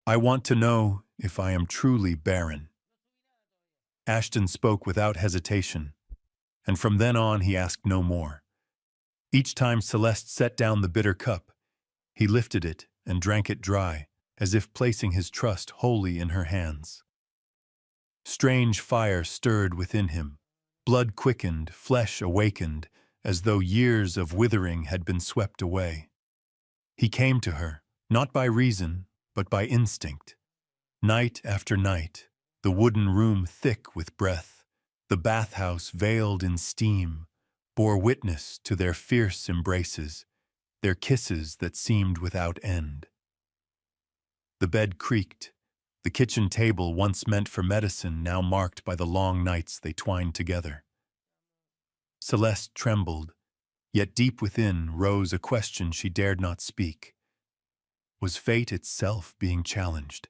I want to know if I am truly barren. Ashton spoke without hesitation, and from then on he asked no more. Each time Celeste set down the bitter cup, he lifted it and drank it dry, as if placing his trust wholly in her hands. Strange fire stirred within him. Blood quickened, flesh awakened, as though years of withering had been swept away. He came to her, not by reason, but by instinct. Night after night, the wooden room thick with breath, the bathhouse veiled in steam, bore witness to their fierce embraces, their kisses that seemed without end. The bed creaked, the kitchen table once meant for medicine now marked by the long nights they twined together. Celeste trembled, yet deep within rose a question she dared not speak. Was fate itself being challenged?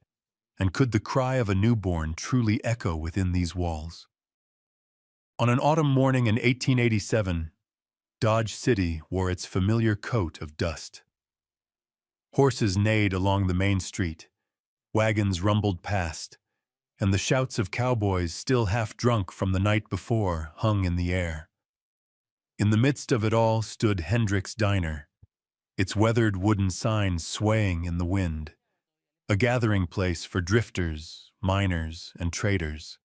And could the cry of a newborn truly echo within these walls? On an autumn morning in 1887, Dodge City wore its familiar coat of dust. Horses neighed along the main street, wagons rumbled past, and the shouts of cowboys, still half drunk from the night before, hung in the air. In the midst of it all stood Hendrick's Diner, its weathered wooden sign swaying in the wind, a gathering place for drifters, miners, and traders.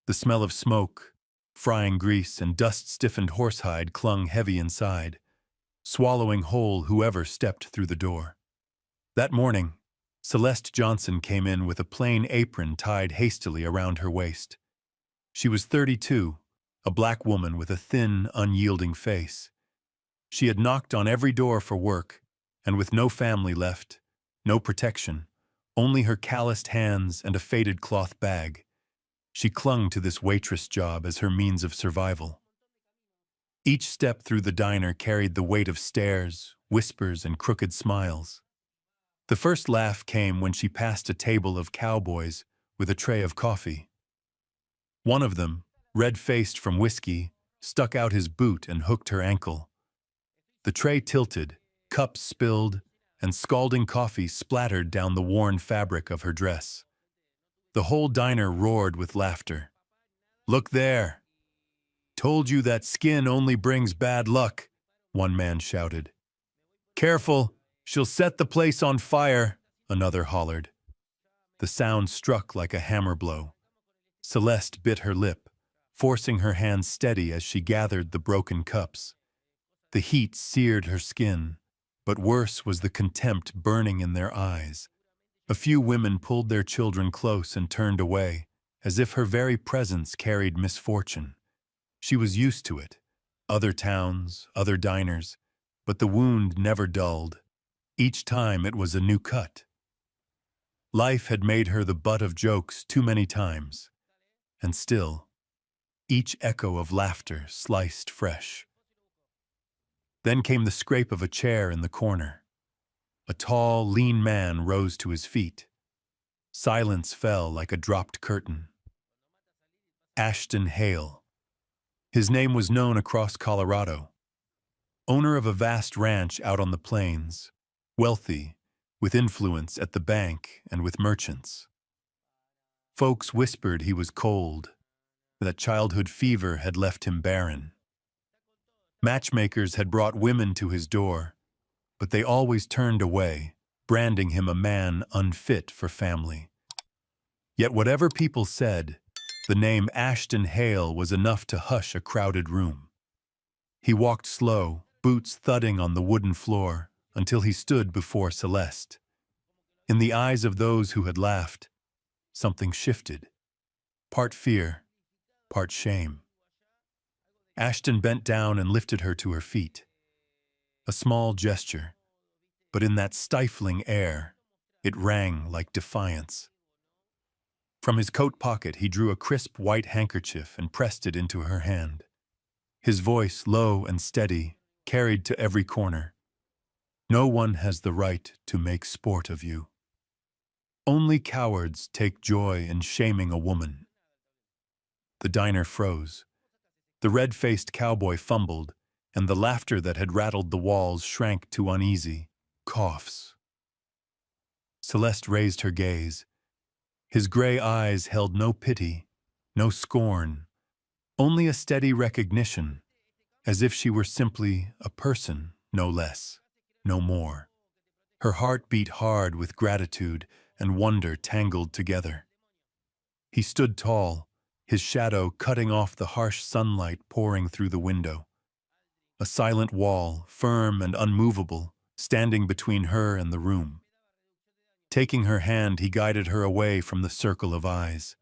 The smell of smoke, frying grease, and dust-stiffened horsehide clung heavy inside, swallowing whole whoever stepped through the door. That morning, Celeste Johnson came in with a plain apron tied hastily around her waist. She was 32, a black woman with a thin, unyielding face. She had knocked on every door for work, and with no family left, no protection, only her calloused hands and a faded cloth bag, she clung to this waitress job as her means of survival. Each step through the diner carried the weight of stares, whispers, and crooked smiles. The first laugh came when she passed a table of cowboys with a tray of coffee. One of them, red-faced from whiskey, stuck out his boot and hooked her ankle. The tray tilted, cups spilled, and scalding coffee splattered down the worn fabric of her dress. The whole diner roared with laughter. "Look there! Told you that skin only brings bad luck," one man shouted. "Careful! She'll set the place on fire," another hollered. The sound struck like a hammer blow. Celeste bit her lip, forcing her hands steady as she gathered the broken cups. The heat seared her skin, but worse was the contempt burning in their eyes. A few women pulled their children close and turned away, as if her very presence carried misfortune. She was used to it. Other towns, other diners, but the wound never dulled. Each time it was a new cut. Life had made her the butt of jokes too many times, and still, each echo of laughter sliced fresh. Then came the scrape of a chair in the corner. A tall, lean man rose to his feet. Silence fell like a dropped curtain. Ashton Hale. His name was known across Colorado. Owner of a vast ranch out on the plains, wealthy, with influence at the bank and with merchants. Folks whispered he was cold, that childhood fever had left him barren. Matchmakers had brought women to his door, but they always turned away, branding him a man unfit for family. Yet whatever people said, the name Ashton Hale was enough to hush a crowded room. He walked slow, boots thudding on the wooden floor, until he stood before Celeste. In the eyes of those who had laughed, something shifted, part fear, part shame. Ashton bent down and lifted her to her feet. A small gesture, but in that stifling air, it rang like defiance. From his coat pocket he drew a crisp white handkerchief and pressed it into her hand. His voice, low and steady, carried to every corner. "No one has the right to make sport of you. Only cowards take joy in shaming a woman." The diner froze. The red-faced cowboy fumbled, and the laughter that had rattled the walls shrank to uneasy coughs. Celeste raised her gaze. His gray eyes held no pity, no scorn, only a steady recognition, as if she were simply a person, no less, no more. Her heart beat hard with gratitude and wonder tangled together. He stood tall, his shadow cutting off the harsh sunlight pouring through the window. A silent wall, firm and unmovable, standing between her and the room. Taking her hand, he guided her away from the circle of eyes.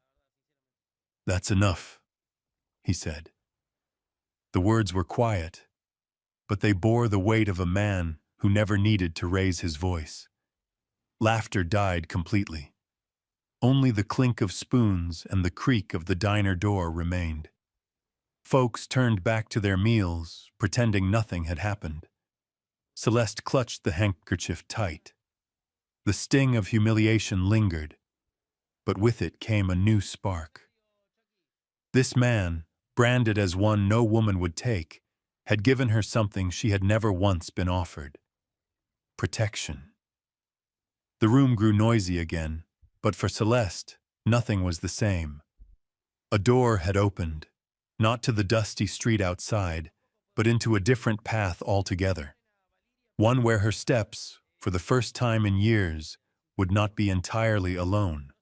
"That's enough," he said. The words were quiet, but they bore the weight of a man who never needed to raise his voice. Laughter died completely. Only the clink of spoons and the creak of the diner door remained. Folks turned back to their meals, pretending nothing had happened. Celeste clutched the handkerchief tight. The sting of humiliation lingered, but with it came a new spark. This man, branded as one no woman would take, had given her something she had never once been offered: protection. The room grew noisy again, but for Celeste, nothing was the same. A door had opened, not to the dusty street outside, but into a different path altogether. One where her steps, for the first time in years, would not be entirely alone.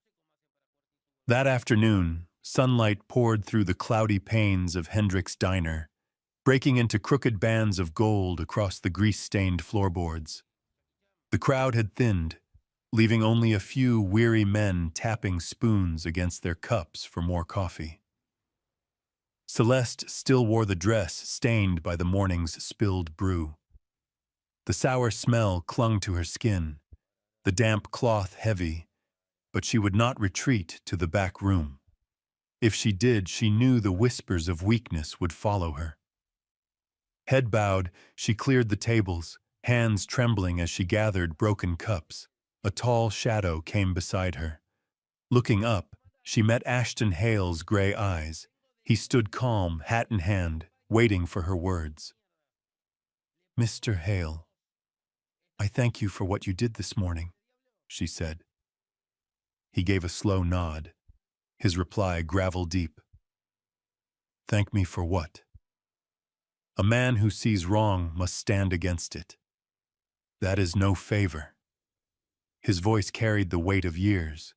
That afternoon, sunlight poured through the cloudy panes of Hendrick's diner, breaking into crooked bands of gold across the grease-stained floorboards. The crowd had thinned, leaving only a few weary men tapping spoons against their cups for more coffee. Celeste still wore the dress stained by the morning's spilled brew. The sour smell clung to her skin, the damp cloth heavy, but she would not retreat to the back room. If she did, she knew the whispers of weakness would follow her. Head bowed, she cleared the tables, hands trembling as she gathered broken cups. A tall shadow came beside her. Looking up, she met Ashton Hale's gray eyes. He stood calm, hat in hand, waiting for her words. "Mr. Hale, I thank you for what you did this morning," she said. He gave a slow nod. His reply gravel deep. "Thank me for what?" "A man who sees wrong must stand against it. That is no favor." His voice carried the weight of years.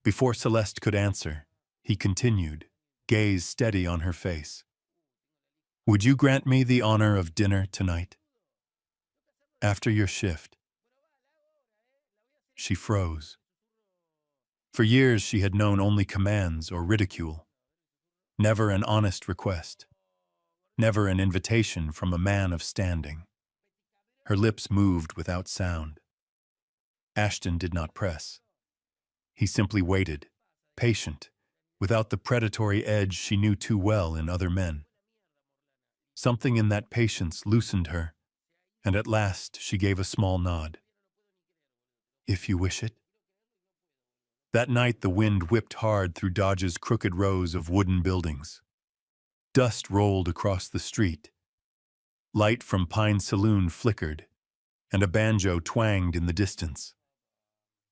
Before Celeste could answer, he continued, gaze steady on her face. "Would you grant me the honor of dinner tonight? After your shift?" She froze. For years she had known only commands or ridicule. Never an honest request. Never an invitation from a man of standing. Her lips moved without sound. Ashton did not press. He simply waited, patient, without the predatory edge she knew too well in other men. Something in that patience loosened her, and at last she gave a small nod. "If you wish it." That night the wind whipped hard through Dodge's crooked rows of wooden buildings. Dust rolled across the street. Light from Pine Saloon flickered, and a banjo twanged in the distance.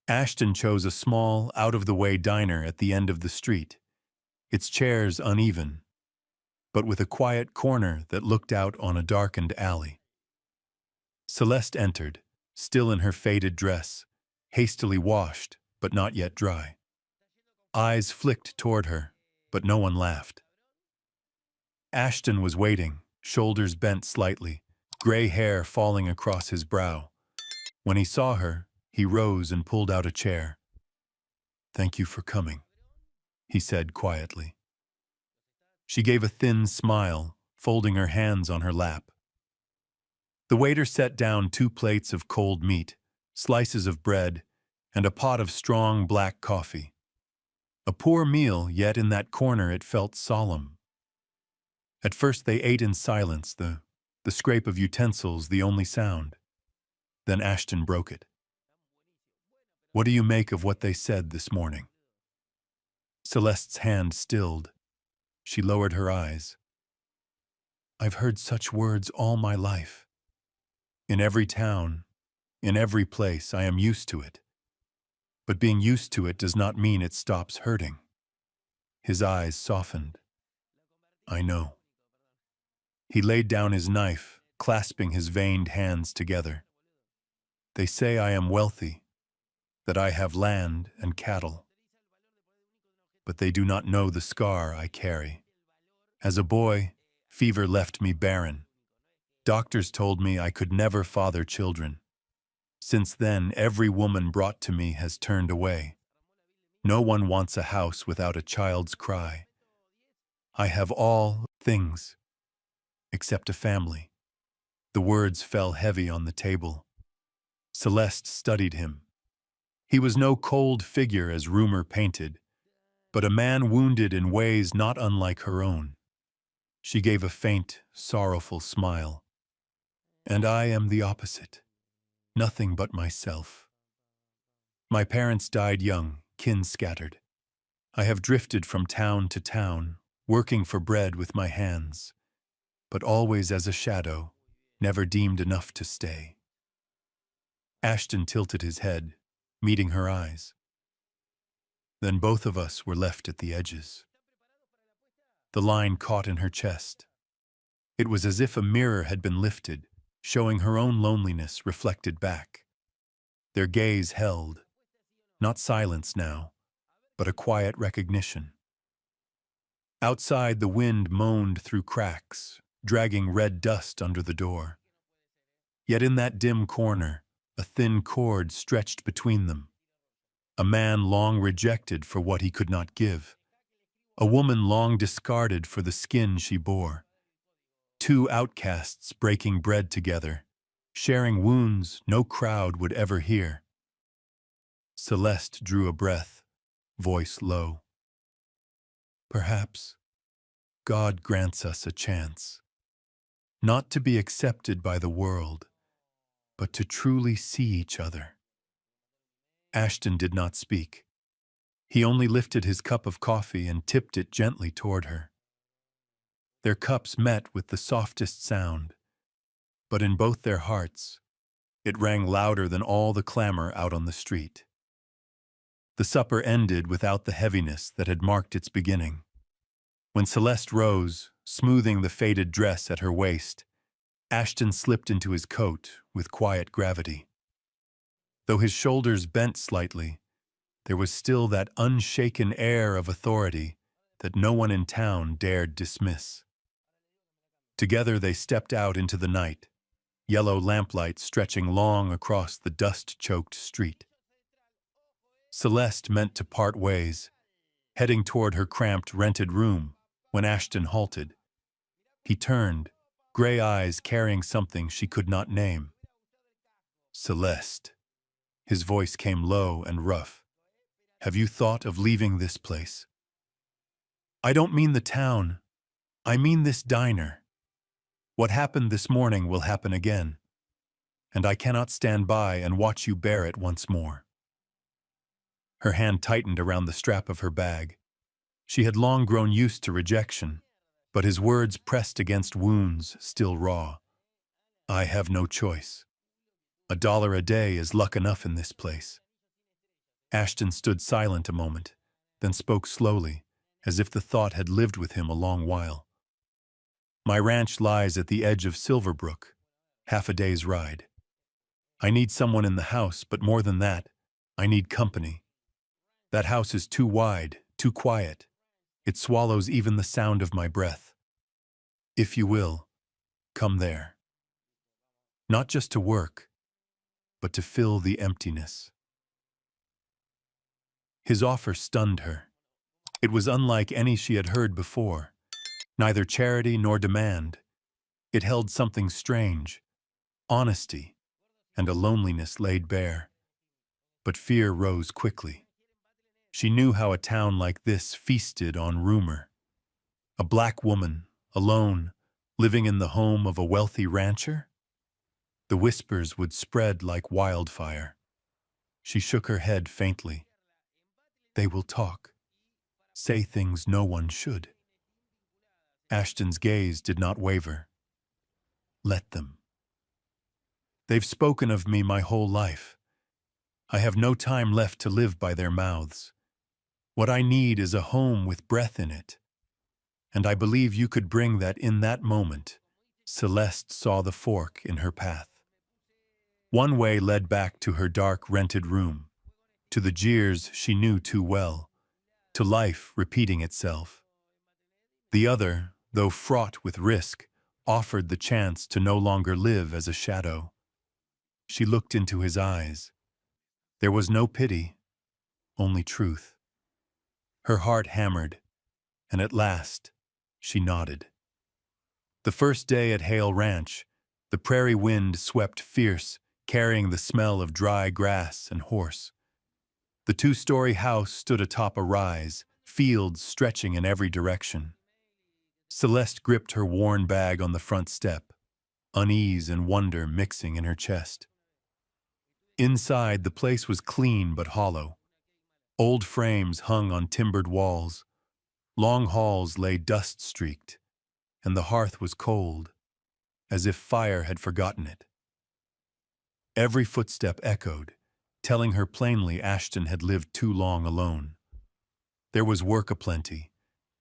Ashton chose a small, out-of-the-way diner at the end of the street, its chairs uneven, but with a quiet corner that looked out on a darkened alley. Celeste entered, still in her faded dress, hastily washed, but not yet dry. Eyes flicked toward her, but no one laughed. Ashton was waiting, shoulders bent slightly, gray hair falling across his brow. When he saw her, he rose and pulled out a chair. "Thank you for coming," he said quietly. She gave a thin smile, folding her hands on her lap. The waiter set down 2 plates of cold meat, slices of bread, and a pot of strong black coffee. A poor meal, yet in that corner it felt solemn. At first they ate in silence, the scrape of utensils the only sound. Then Ashton broke it. "What do you make of what they said this morning?" Celeste's hand stilled. She lowered her eyes. "I've heard such words all my life. In every town, in every place, I am used to it. but being used to it does not mean it stops hurting. His eyes softened. I know. He laid down his knife, clasping his veined hands together. They say I am wealthy, that I have land and cattle. But they do not know the scar I carry. As a boy, fever left me barren. Doctors told me I could never father children. Since then, every woman brought to me has turned away. No one wants a house without a child's cry. I have all things, except a family. The words fell heavy on the table. Celeste studied him. He was no cold figure as rumor painted, but a man wounded in ways not unlike her own. She gave a faint, sorrowful smile. And I am the opposite. Nothing but myself. My parents died young, kin scattered. I have drifted from town to town, working for bread with my hands, but always as a shadow, never deemed enough to stay. Ashton tilted his head, meeting her eyes. Then both of us were left at the edges. The line caught in her chest. It was as if a mirror had been lifted, showing her own loneliness reflected back. Their gaze held, not silence now, but a quiet recognition. Outside, the wind moaned through cracks, dragging red dust under the door. Yet in that dim corner, a thin cord stretched between them. A man long rejected for what he could not give. A woman long discarded for the skin she bore. Two outcasts breaking bread together, sharing wounds no crowd would ever hear. Celeste drew a breath, voice low. Perhaps God grants us a chance, not to be accepted by the world, but to truly see each other. Ashton did not speak. He only lifted his cup of coffee and tipped it gently toward her. Their cups met with the softest sound, but in both their hearts, it rang louder than all the clamor out on the street. The supper ended without the heaviness that had marked its beginning. When Celeste rose, smoothing the faded dress at her waist, Ashton slipped into his coat with quiet gravity. Though his shoulders bent slightly, there was still that unshaken air of authority that no one in town dared dismiss. Together they stepped out into the night, yellow lamplight stretching long across the dust-choked street. Celeste meant to part ways, heading toward her cramped rented room, when Ashton halted. He turned, gray eyes carrying something she could not name. Celeste. His voice came low and rough. Have you thought of leaving this place? I don't mean the town. I mean this diner. What happened this morning will happen again, and I cannot stand by and watch you bear it once more. Her hand tightened around the strap of her bag. She had long grown used to rejection, but his words pressed against wounds still raw. I have no choice. $1 a day is luck enough in this place. Ashton stood silent a moment, then spoke slowly, as if the thought had lived with him a long while. My ranch lies at the edge of Silverbrook, half a day's ride. I need someone in the house, but more than that, I need company. That house is too wide, too quiet. It swallows even the sound of my breath. If you will, come there. Not just to work, but to fill the emptiness. His offer stunned her. It was unlike any she had heard before. Neither charity nor demand. It held something strange, honesty, and a loneliness laid bare. But fear rose quickly. She knew how a town like this feasted on rumor. A black woman, alone, living in the home of a wealthy rancher? The whispers would spread like wildfire. She shook her head faintly. They will talk, say things no one should. Ashton's gaze did not waver. Let them. They've spoken of me my whole life. I have no time left to live by their mouths. What I need is a home with breath in it. And I believe you could bring that in that moment. Celeste saw the fork in her path. One way led back to her dark, rented room, to the jeers she knew too well, to life repeating itself. The other, though fraught with risk, offered the chance to no longer live as a shadow. She looked into his eyes. There was no pity, only truth. Her heart hammered, and at last, she nodded. The first day at Hale Ranch, the prairie wind swept fierce, carrying the smell of dry grass and horse. The two-story house stood atop a rise, fields stretching in every direction. Celeste gripped her worn bag on the front step, unease and wonder mixing in her chest. Inside, the place was clean but hollow. Old frames hung on timbered walls. Long halls lay dust-streaked, and the hearth was cold, as if fire had forgotten it. Every footstep echoed, telling her plainly Ashton had lived too long alone. There was work aplenty,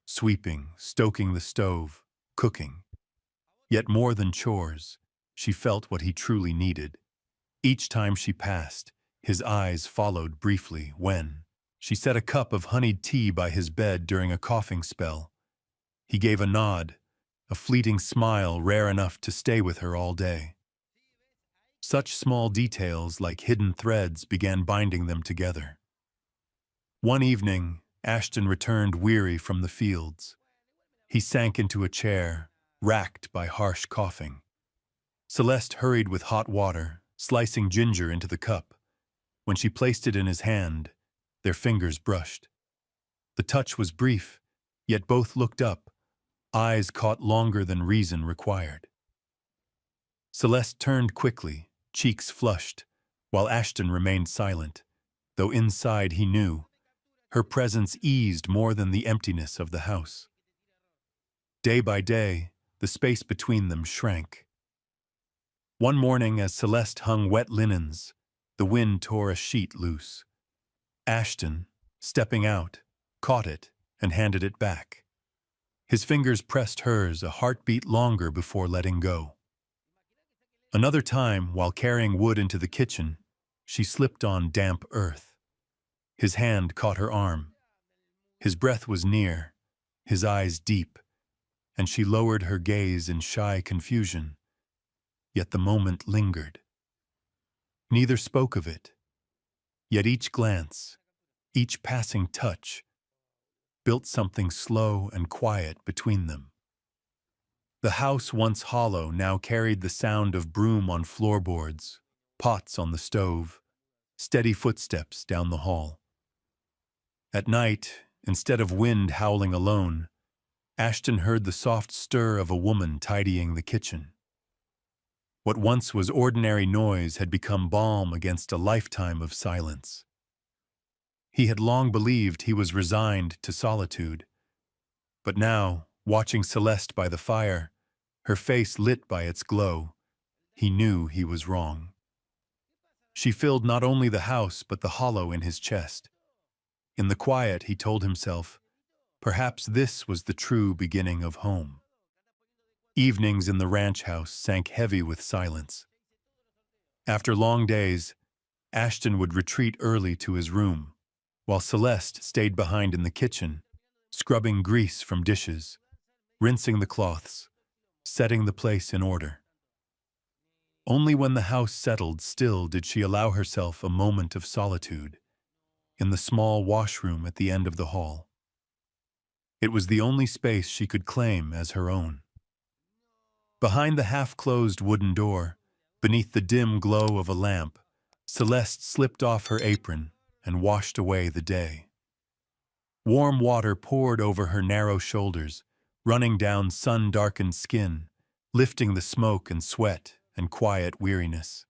sweeping, stoking the stove, cooking. Yet more than chores, she felt what he truly needed. Each time she passed, his eyes followed briefly when she set a cup of honeyed tea by his bed during a coughing spell. He gave a nod, a fleeting smile rare enough to stay with her all day. Such small details like hidden threads began binding them together. One evening, Ashton returned weary from the fields. He sank into a chair, racked by harsh coughing. Celeste hurried with hot water, slicing ginger into the cup. When she placed it in his hand, their fingers brushed. The touch was brief, yet both looked up, eyes caught longer than reason required. Celeste turned quickly, cheeks flushed, while Ashton remained silent, though inside he knew her presence eased more than the emptiness of the house. Day by day, the space between them shrank. One morning, as Celeste hung wet linens, the wind tore a sheet loose. Ashton, stepping out, caught it and handed it back. His fingers pressed hers a heartbeat longer before letting go. Another time, while carrying wood into the kitchen, she slipped on damp earth. His hand caught her arm. His breath was near, his eyes deep, and she lowered her gaze in shy confusion. Yet the moment lingered. Neither spoke of it, yet each glance, each passing touch, built something slow and quiet between them. The house, once hollow, now carried the sound of broom on floorboards, pots on the stove, steady footsteps down the hall. At night, instead of wind howling alone, Ashton heard the soft stir of a woman tidying the kitchen. What once was ordinary noise had become balm against a lifetime of silence. He had long believed he was resigned to solitude, but now, watching Celeste by the fire, her face lit by its glow, he knew he was wrong. She filled not only the house but the hollow in his chest. In the quiet, he told himself, perhaps this was the true beginning of home. Evenings in the ranch house sank heavy with silence. After long days, Ashton would retreat early to his room, while Celeste stayed behind in the kitchen, scrubbing grease from dishes, rinsing the cloths, setting the place in order. Only when the house settled still did she allow herself a moment of solitude, in the small washroom at the end of the hall. It was the only space she could claim as her own. Behind the half-closed wooden door, beneath the dim glow of a lamp, Celeste slipped off her apron and washed away the day. Warm water poured over her narrow shoulders, running down sun-darkened skin, lifting the smoke and sweat and quiet weariness.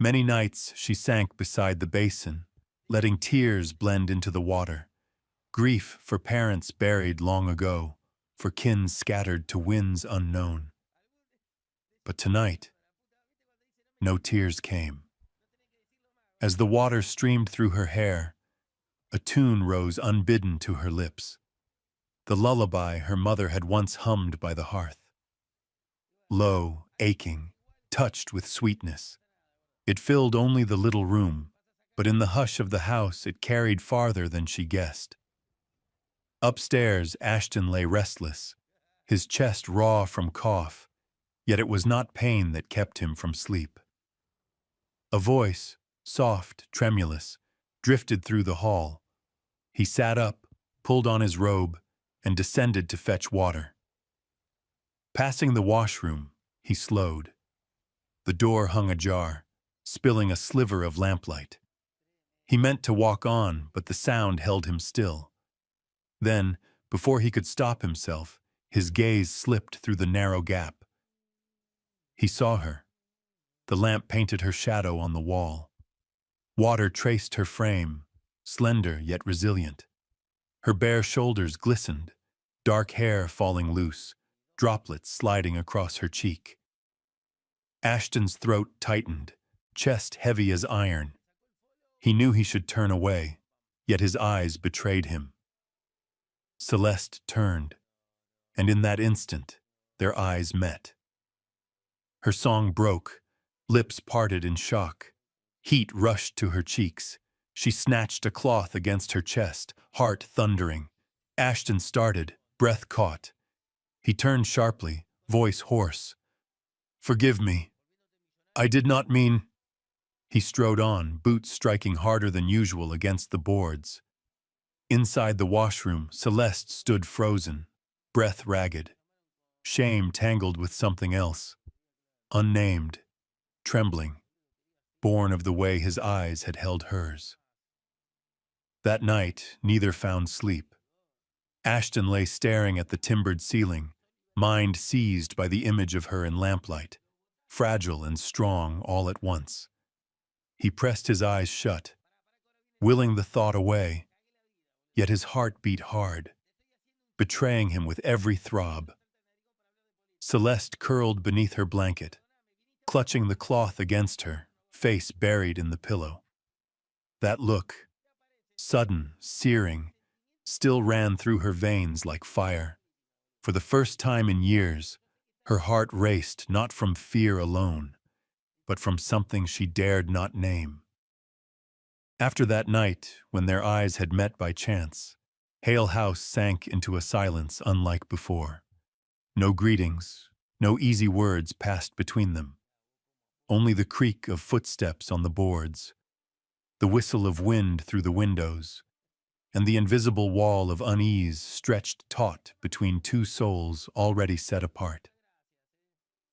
Many nights she sank beside the basin, letting tears blend into the water, grief for parents buried long ago, for kin scattered to winds unknown. But tonight, no tears came. As the water streamed through her hair, a tune rose unbidden to her lips, the lullaby her mother had once hummed by the hearth. Low, aching, touched with sweetness, it filled only the little room, but in the hush of the house it carried farther than she guessed. Upstairs, Ashton lay restless, his chest raw from cough, yet it was not pain that kept him from sleep. A voice, soft, tremulous, drifted through the hall. He sat up, pulled on his robe, and descended to fetch water. Passing the washroom, he slowed. The door hung ajar, spilling a sliver of lamplight. He meant to walk on, but the sound held him still. Then, before he could stop himself, his gaze slipped through the narrow gap. He saw her. The lamp painted her shadow on the wall. Water traced her frame, slender yet resilient. Her bare shoulders glistened, dark hair falling loose, droplets sliding across her cheek. Ashton's throat tightened, chest heavy as iron. He knew he should turn away, yet his eyes betrayed him. Celeste turned, and in that instant, their eyes met. Her song broke, lips parted in shock. Heat rushed to her cheeks. She snatched a cloth against her chest, heart thundering. Ashton started, breath caught. He turned sharply, voice hoarse. "Forgive me. I did not mean—" He strode on, boots striking harder than usual against the boards. Inside the washroom, Celeste stood frozen, breath ragged. Shame tangled with something else. Unnamed, trembling, born of the way his eyes had held hers. That night, neither found sleep. Ashton lay staring at the timbered ceiling, mind seized by the image of her in lamplight, fragile and strong all at once. He pressed his eyes shut, willing the thought away, yet his heart beat hard, betraying him with every throb. Celeste curled beneath her blanket, clutching the cloth against her, face buried in the pillow. That look, sudden, searing, still ran through her veins like fire. For the first time in years, her heart raced not from fear alone, but from something she dared not name. After that night, when their eyes had met by chance, Hale House sank into a silence unlike before. No greetings, no easy words passed between them. Only the creak of footsteps on the boards, the whistle of wind through the windows, and the invisible wall of unease stretched taut between two souls already set apart.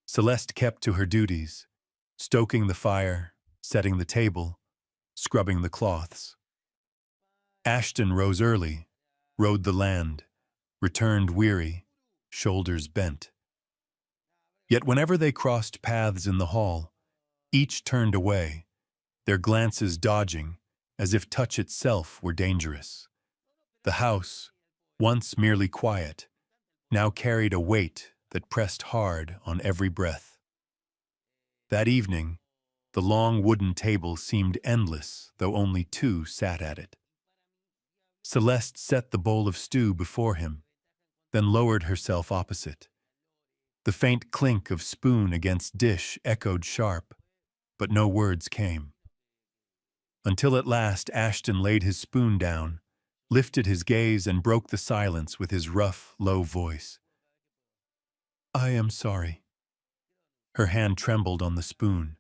Celeste kept to her duties, stoking the fire, setting the table, scrubbing the cloths. Ashton rose early, rode the land, returned weary, shoulders bent. Yet whenever they crossed paths in the hall, each turned away, their glances dodging, as if touch itself were dangerous. The house, once merely quiet, now carried a weight that pressed hard on every breath. That evening, the long wooden table seemed endless, though only two sat at it. Celeste set the bowl of stew before him, then lowered herself opposite. The faint clink of spoon against dish echoed sharp, but no words came. Until at last Ashton laid his spoon down, lifted his gaze and broke the silence with his rough, low voice. "I am sorry." Her hand trembled on the spoon.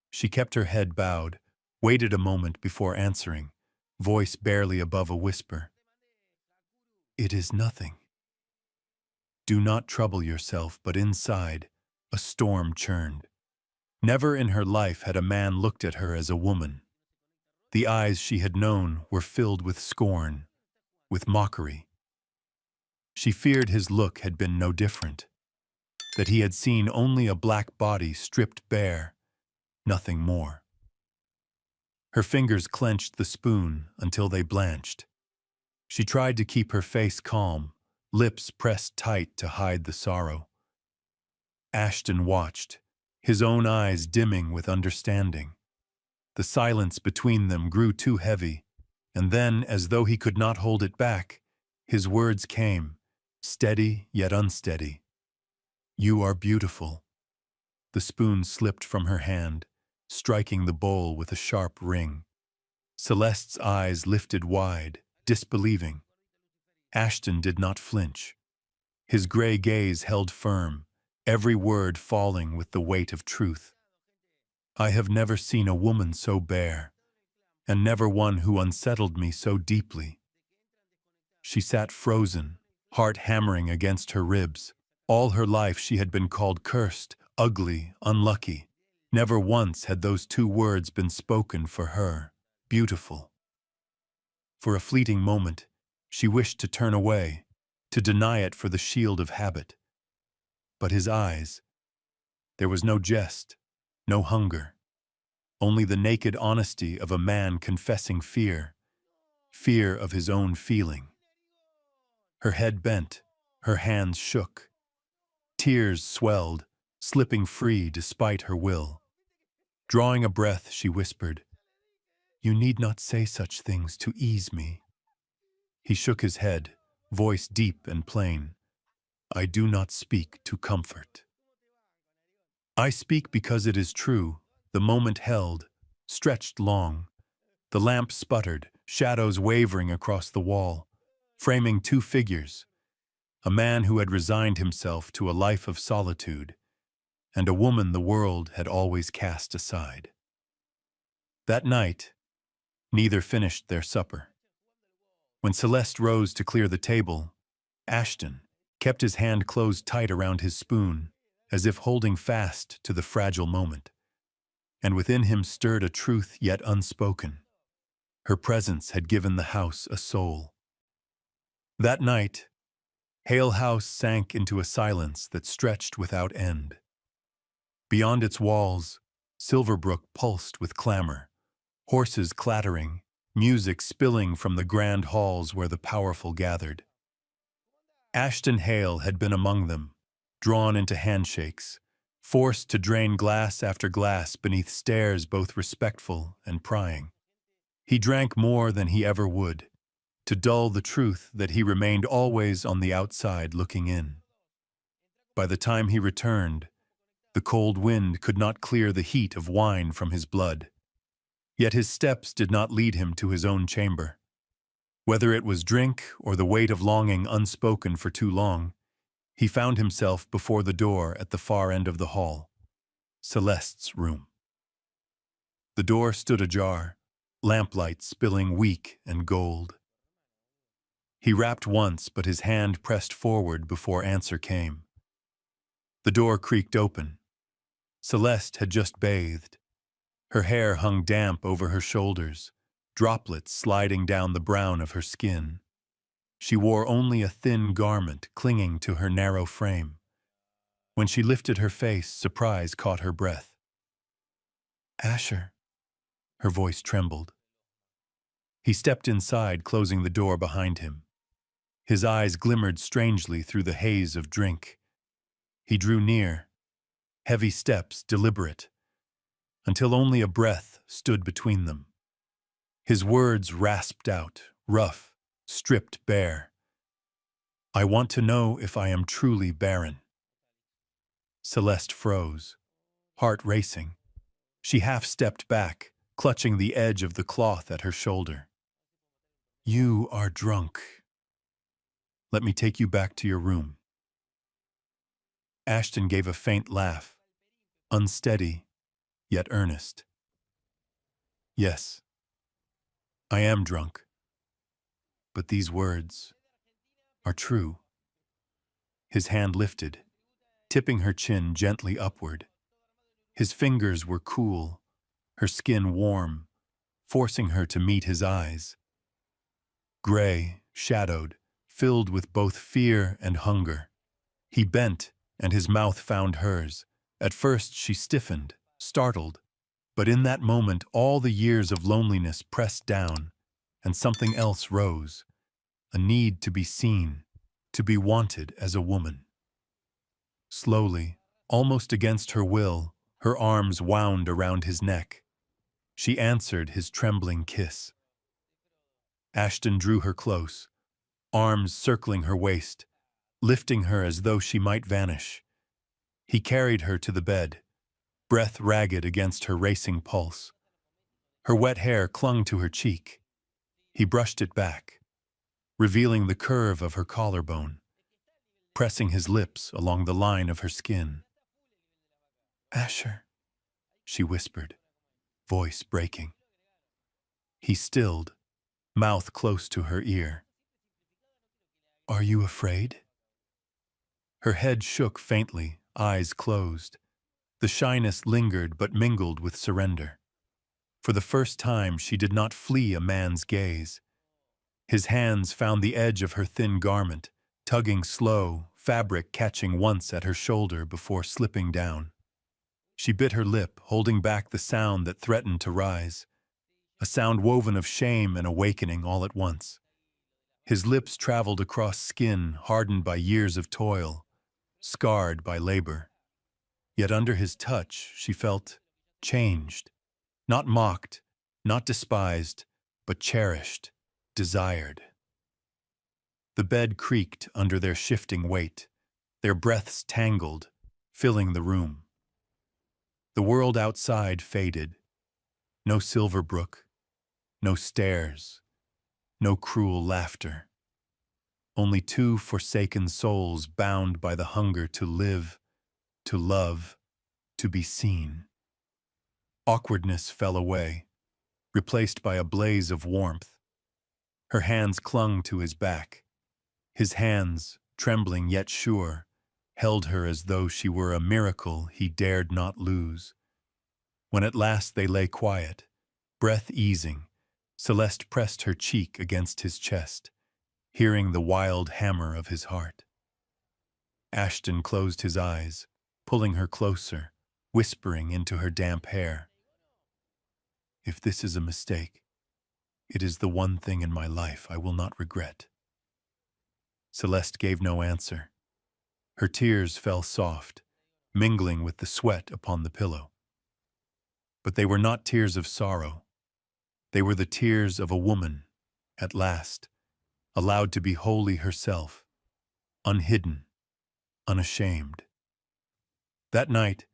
She kept her head bowed, waited a moment before answering, voice barely above a whisper. "It is nothing." Do not trouble yourself, but inside, a storm churned. Never in her life had a man looked at her as a woman. The eyes she had known were filled with scorn, with mockery. She feared his look had been no different, that he had seen only a black body stripped bare, nothing more. Her fingers clenched the spoon until they blanched. She tried to keep her face calm, lips pressed tight to hide the sorrow. Ashton watched, his own eyes dimming with understanding. The silence between them grew too heavy, and then, as though he could not hold it back, his words came, steady yet unsteady. "You are beautiful." The spoon slipped from her hand, striking the bowl with a sharp ring. Celeste's eyes lifted wide, disbelieving. Ashton did not flinch. His gray gaze held firm, every word falling with the weight of truth. "I have never seen a woman so bare, and never one who unsettled me so deeply." She sat frozen, heart hammering against her ribs. All her life she had been called cursed, ugly, unlucky. Never once had those two words been spoken for her, beautiful. For a fleeting moment, she wished to turn away, to deny it for the shield of habit. But his eyes, there was no jest, no hunger, only the naked honesty of a man confessing fear, fear of his own feeling. Her head bent, her hands shook. Tears swelled, slipping free despite her will. Drawing a breath, she whispered, "You need not say such things to ease me." He shook his head, voice deep and plain. "I do not speak to comfort. I speak because it is true." The moment held, stretched long. The lamp sputtered, shadows wavering across the wall, framing two figures, a man who had resigned himself to a life of solitude, and a woman the world had always cast aside. That night, neither finished their supper. When Celeste rose to clear the table, Ashton kept his hand closed tight around his spoon, as if holding fast to the fragile moment. And within him stirred a truth yet unspoken. Her presence had given the house a soul. That night, Hale House sank into a silence that stretched without end. Beyond its walls, Silverbrook pulsed with clamor, horses clattering, music spilling from the grand halls where the powerful gathered. Ashton Hale had been among them, drawn into handshakes, forced to drain glass after glass beneath stares both respectful and prying. He drank more than he ever would, to dull the truth that he remained always on the outside looking in. By the time he returned, the cold wind could not clear the heat of wine from his blood. Yet his steps did not lead him to his own chamber. Whether it was drink or the weight of longing unspoken for too long, he found himself before the door at the far end of the hall, Celeste's room. The door stood ajar, lamplight spilling weak and gold. He rapped once, but his hand pressed forward before answer came. The door creaked open. Celeste had just bathed. Her hair hung damp over her shoulders, droplets sliding down the brown of her skin. She wore only a thin garment clinging to her narrow frame. When she lifted her face, surprise caught her breath. "Asher," her voice trembled. He stepped inside, closing the door behind him. His eyes glimmered strangely through the haze of drink. He drew near, heavy steps deliberate, until only a breath stood between them. His words rasped out, rough, stripped bare. "I want to know if I am truly barren." Celeste froze, heart racing. She half-stepped back, clutching the edge of the cloth at her shoulder. "You are drunk. Let me take you back to your room." Ashton gave a faint laugh, unsteady, yet earnest. "Yes, I am drunk. But these words are true." His hand lifted, tipping her chin gently upward. His fingers were cool, her skin warm, forcing her to meet his eyes. Gray, shadowed, filled with both fear and hunger. He bent, and his mouth found hers. At first she stiffened, startled. But in that moment all the years of loneliness pressed down, and something else rose. A need to be seen, to be wanted as a woman. Slowly, almost against her will, her arms wound around his neck. She answered his trembling kiss. Ashton drew her close, arms circling her waist, lifting her as though she might vanish. He carried her to the bed, breath ragged against her racing pulse. Her wet hair clung to her cheek. He brushed it back, revealing the curve of her collarbone, pressing his lips along the line of her skin. "Asher," she whispered, voice breaking. He stilled, mouth close to her ear. "Are you afraid?" Her head shook faintly, eyes closed. The shyness lingered but mingled with surrender. For the first time, she did not flee a man's gaze. His hands found the edge of her thin garment, tugging slow, fabric catching once at her shoulder before slipping down. She bit her lip, holding back the sound that threatened to rise, a sound woven of shame and awakening all at once. His lips traveled across skin hardened by years of toil, scarred by labor. Yet under his touch, she felt changed, not mocked, not despised, but cherished, desired. The bed creaked under their shifting weight, their breaths tangled, filling the room. The world outside faded. No silver brook, no stairs, no cruel laughter. Only two forsaken souls bound by the hunger to live, to love, to be seen. Awkwardness fell away, replaced by a blaze of warmth. Her hands clung to his back. His hands, trembling yet sure, held her as though she were a miracle he dared not lose. When at last they lay quiet, breath easing, Celeste pressed her cheek against his chest, hearing the wild hammer of his heart. Ashton closed his eyes, pulling her closer, whispering into her damp hair. "If this is a mistake, it is the one thing in my life I will not regret." Celeste gave no answer. Her tears fell soft, mingling with the sweat upon the pillow. But they were not tears of sorrow. They were the tears of a woman, at last, allowed to be wholly herself, unhidden, unashamed. That night,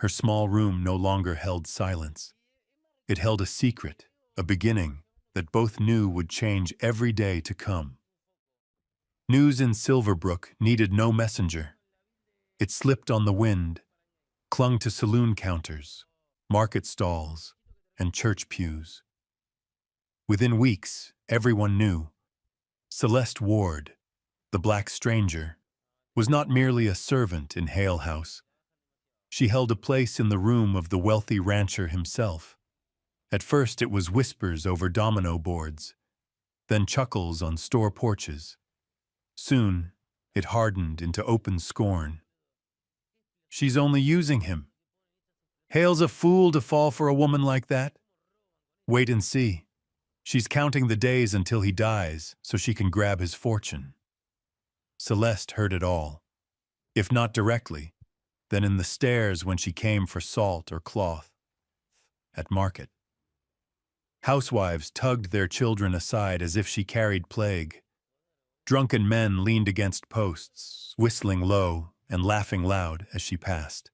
her small room no longer held silence. It held a secret, a beginning that both knew would change every day to come. News in Silverbrook needed no messenger. It slipped on the wind, clung to saloon counters, market stalls, and church pews. Within weeks, everyone knew. Celeste Ward, the black stranger, was not merely a servant in Hale House. She held a place in the room of the wealthy rancher himself. At first it was whispers over domino boards, then chuckles on store porches. Soon, it hardened into open scorn. "She's only using him. Hale's a fool to fall for a woman like that. Wait and see. She's counting the days until he dies so she can grab his fortune." Celeste heard it all. If not directly, then in the stairs when she came for salt or cloth at market. Housewives tugged their children aside as if she carried plague. Drunken men leaned against posts, whistling low and laughing loud as she passed.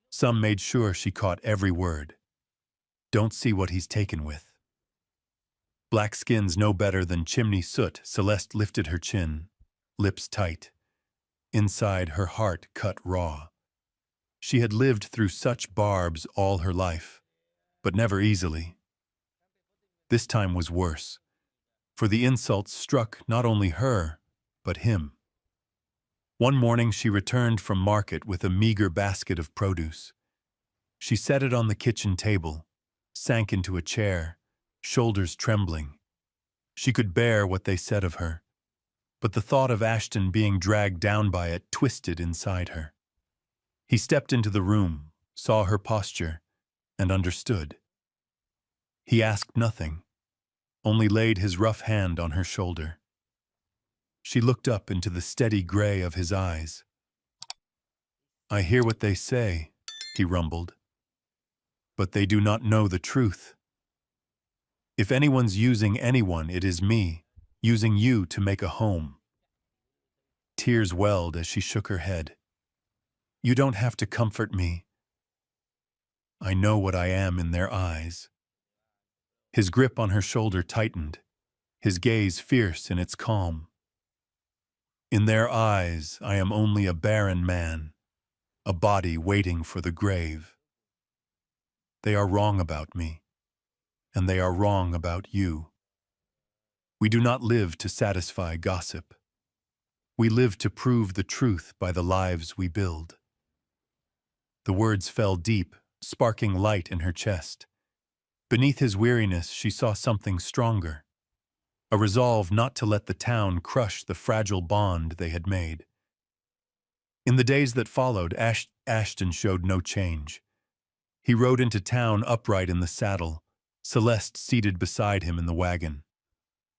Some made sure she caught every word. "Don't see what he's taken with." Black skins no better than chimney soot, Celeste lifted her chin, lips tight. Inside, her heart cut raw. She had lived through such barbs all her life, but never easily. This time was worse, for the insults struck not only her, but him. One morning she returned from market with a meager basket of produce. She set it on the kitchen table, sank into a chair, shoulders trembling. She could bear what they said of her, but the thought of Ashton being dragged down by it twisted inside her. He stepped into the room, saw her posture, and understood. He asked nothing, only laid his rough hand on her shoulder. She looked up into the steady gray of his eyes. "I hear what they say," he rumbled. but they do not know the truth. If anyone's using anyone, it is me, using you to make a home. Tears welled as she shook her head. You don't have to comfort me. I know what I am in their eyes. His grip on her shoulder tightened, his gaze fierce in its calm. In their eyes, I am only a barren man, a body waiting for the grave. They are wrong about me, and they are wrong about you. We do not live to satisfy gossip. We live to prove the truth by the lives we build. The words fell deep, sparking light in her chest. Beneath his weariness, she saw something stronger, a resolve not to let the town crush the fragile bond they had made. In the days that followed, Ashton showed no change. He rode into town upright in the saddle, Celeste seated beside him in the wagon.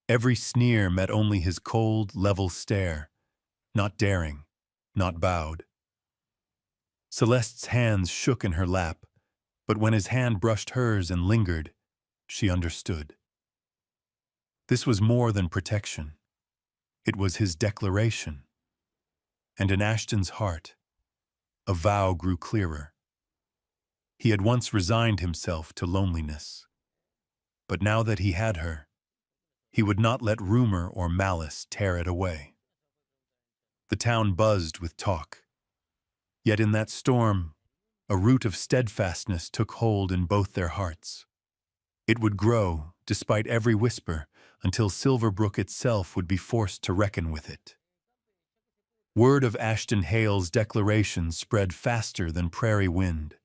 Every sneer met only his cold, level stare, not daring, not bowed. Celeste's hands shook in her lap, but when his hand brushed hers and lingered, she understood. This was more than protection. It was his declaration. And in Ashton's heart, a vow grew clearer. He had once resigned himself to loneliness, but now that he had her, he would not let rumor or malice tear it away. The town buzzed with talk. Yet in that storm, a root of steadfastness took hold in both their hearts. It would grow, despite every whisper, until Silverbrook itself would be forced to reckon with it. Word of Ashton Hale's declaration spread faster than prairie wind.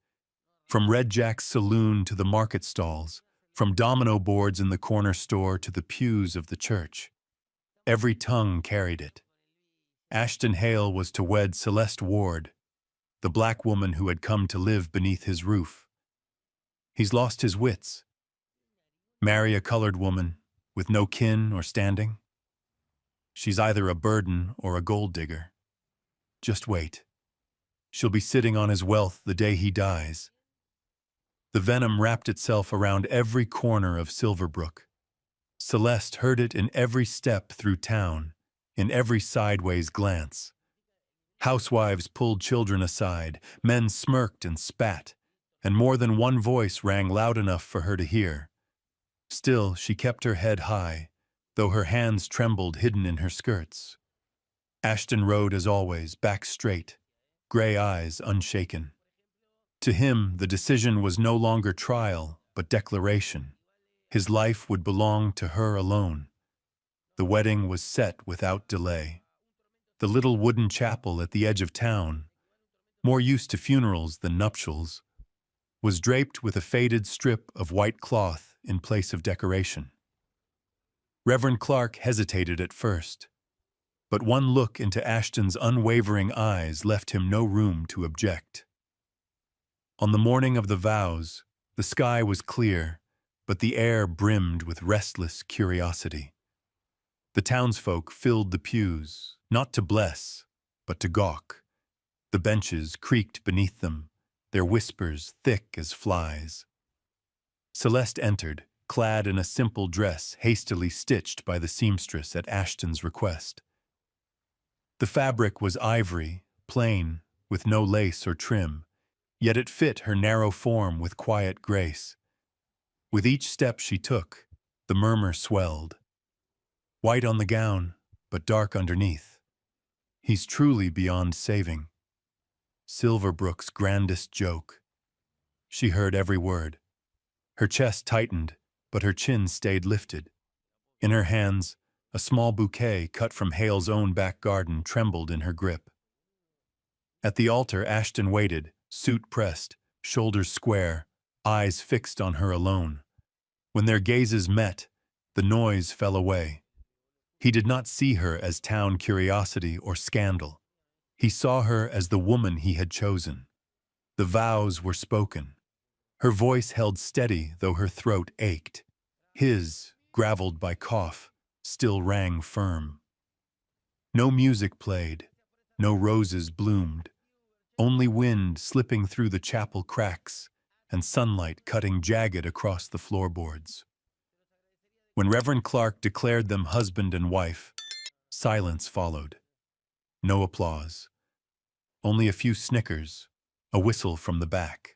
From Red Jack's saloon to the market stalls, from domino boards in the corner store to the pews of the church, every tongue carried it. Ashton Hale was to wed Celeste Ward, the black woman who had come to live beneath his roof. He's lost his wits. Marry a colored woman with no kin or standing? She's either a burden or a gold digger. Just wait. She'll be sitting on his wealth the day he dies. The venom wrapped itself around every corner of Silverbrook. Celeste heard it in every step through town, in every sideways glance. Housewives pulled children aside, men smirked and spat, and more than one voice rang loud enough for her to hear. Still, she kept her head high, though her hands trembled hidden in her skirts. Ashton rode as always, back straight, gray eyes unshaken. To him, the decision was no longer trial, but declaration. His life would belong to her alone. The wedding was set without delay. The little wooden chapel at the edge of town, more used to funerals than nuptials, was draped with a faded strip of white cloth in place of decoration. Reverend Clark hesitated at first, but one look into Ashton's unwavering eyes left him no room to object. On the morning of the vows, the sky was clear, but the air brimmed with restless curiosity. The townsfolk filled the pews, not to bless, but to gawk. The benches creaked beneath them, their whispers thick as flies. Celeste entered, clad in a simple dress hastily stitched by the seamstress at Ashton's request. The fabric was ivory, plain, with no lace or trim, yet it fit her narrow form with quiet grace. With each step she took, the murmur swelled. White on the gown, but dark underneath. He's truly beyond saving. Silverbrook's grandest joke. She heard every word. Her chest tightened, but her chin stayed lifted. In her hands, a small bouquet cut from Hale's own back garden trembled in her grip. At the altar, Ashton waited, suit pressed, shoulders square, eyes fixed on her alone. When their gazes met, the noise fell away. He did not see her as town curiosity or scandal. He saw her as the woman he had chosen. The vows were spoken. Her voice held steady, though her throat ached. His, graveled by cough, still rang firm. No music played, no roses bloomed, only wind slipping through the chapel cracks, and sunlight cutting jagged across the floorboards. When Reverend Clark declared them husband and wife, silence followed. No applause. Only a few snickers, a whistle from the back.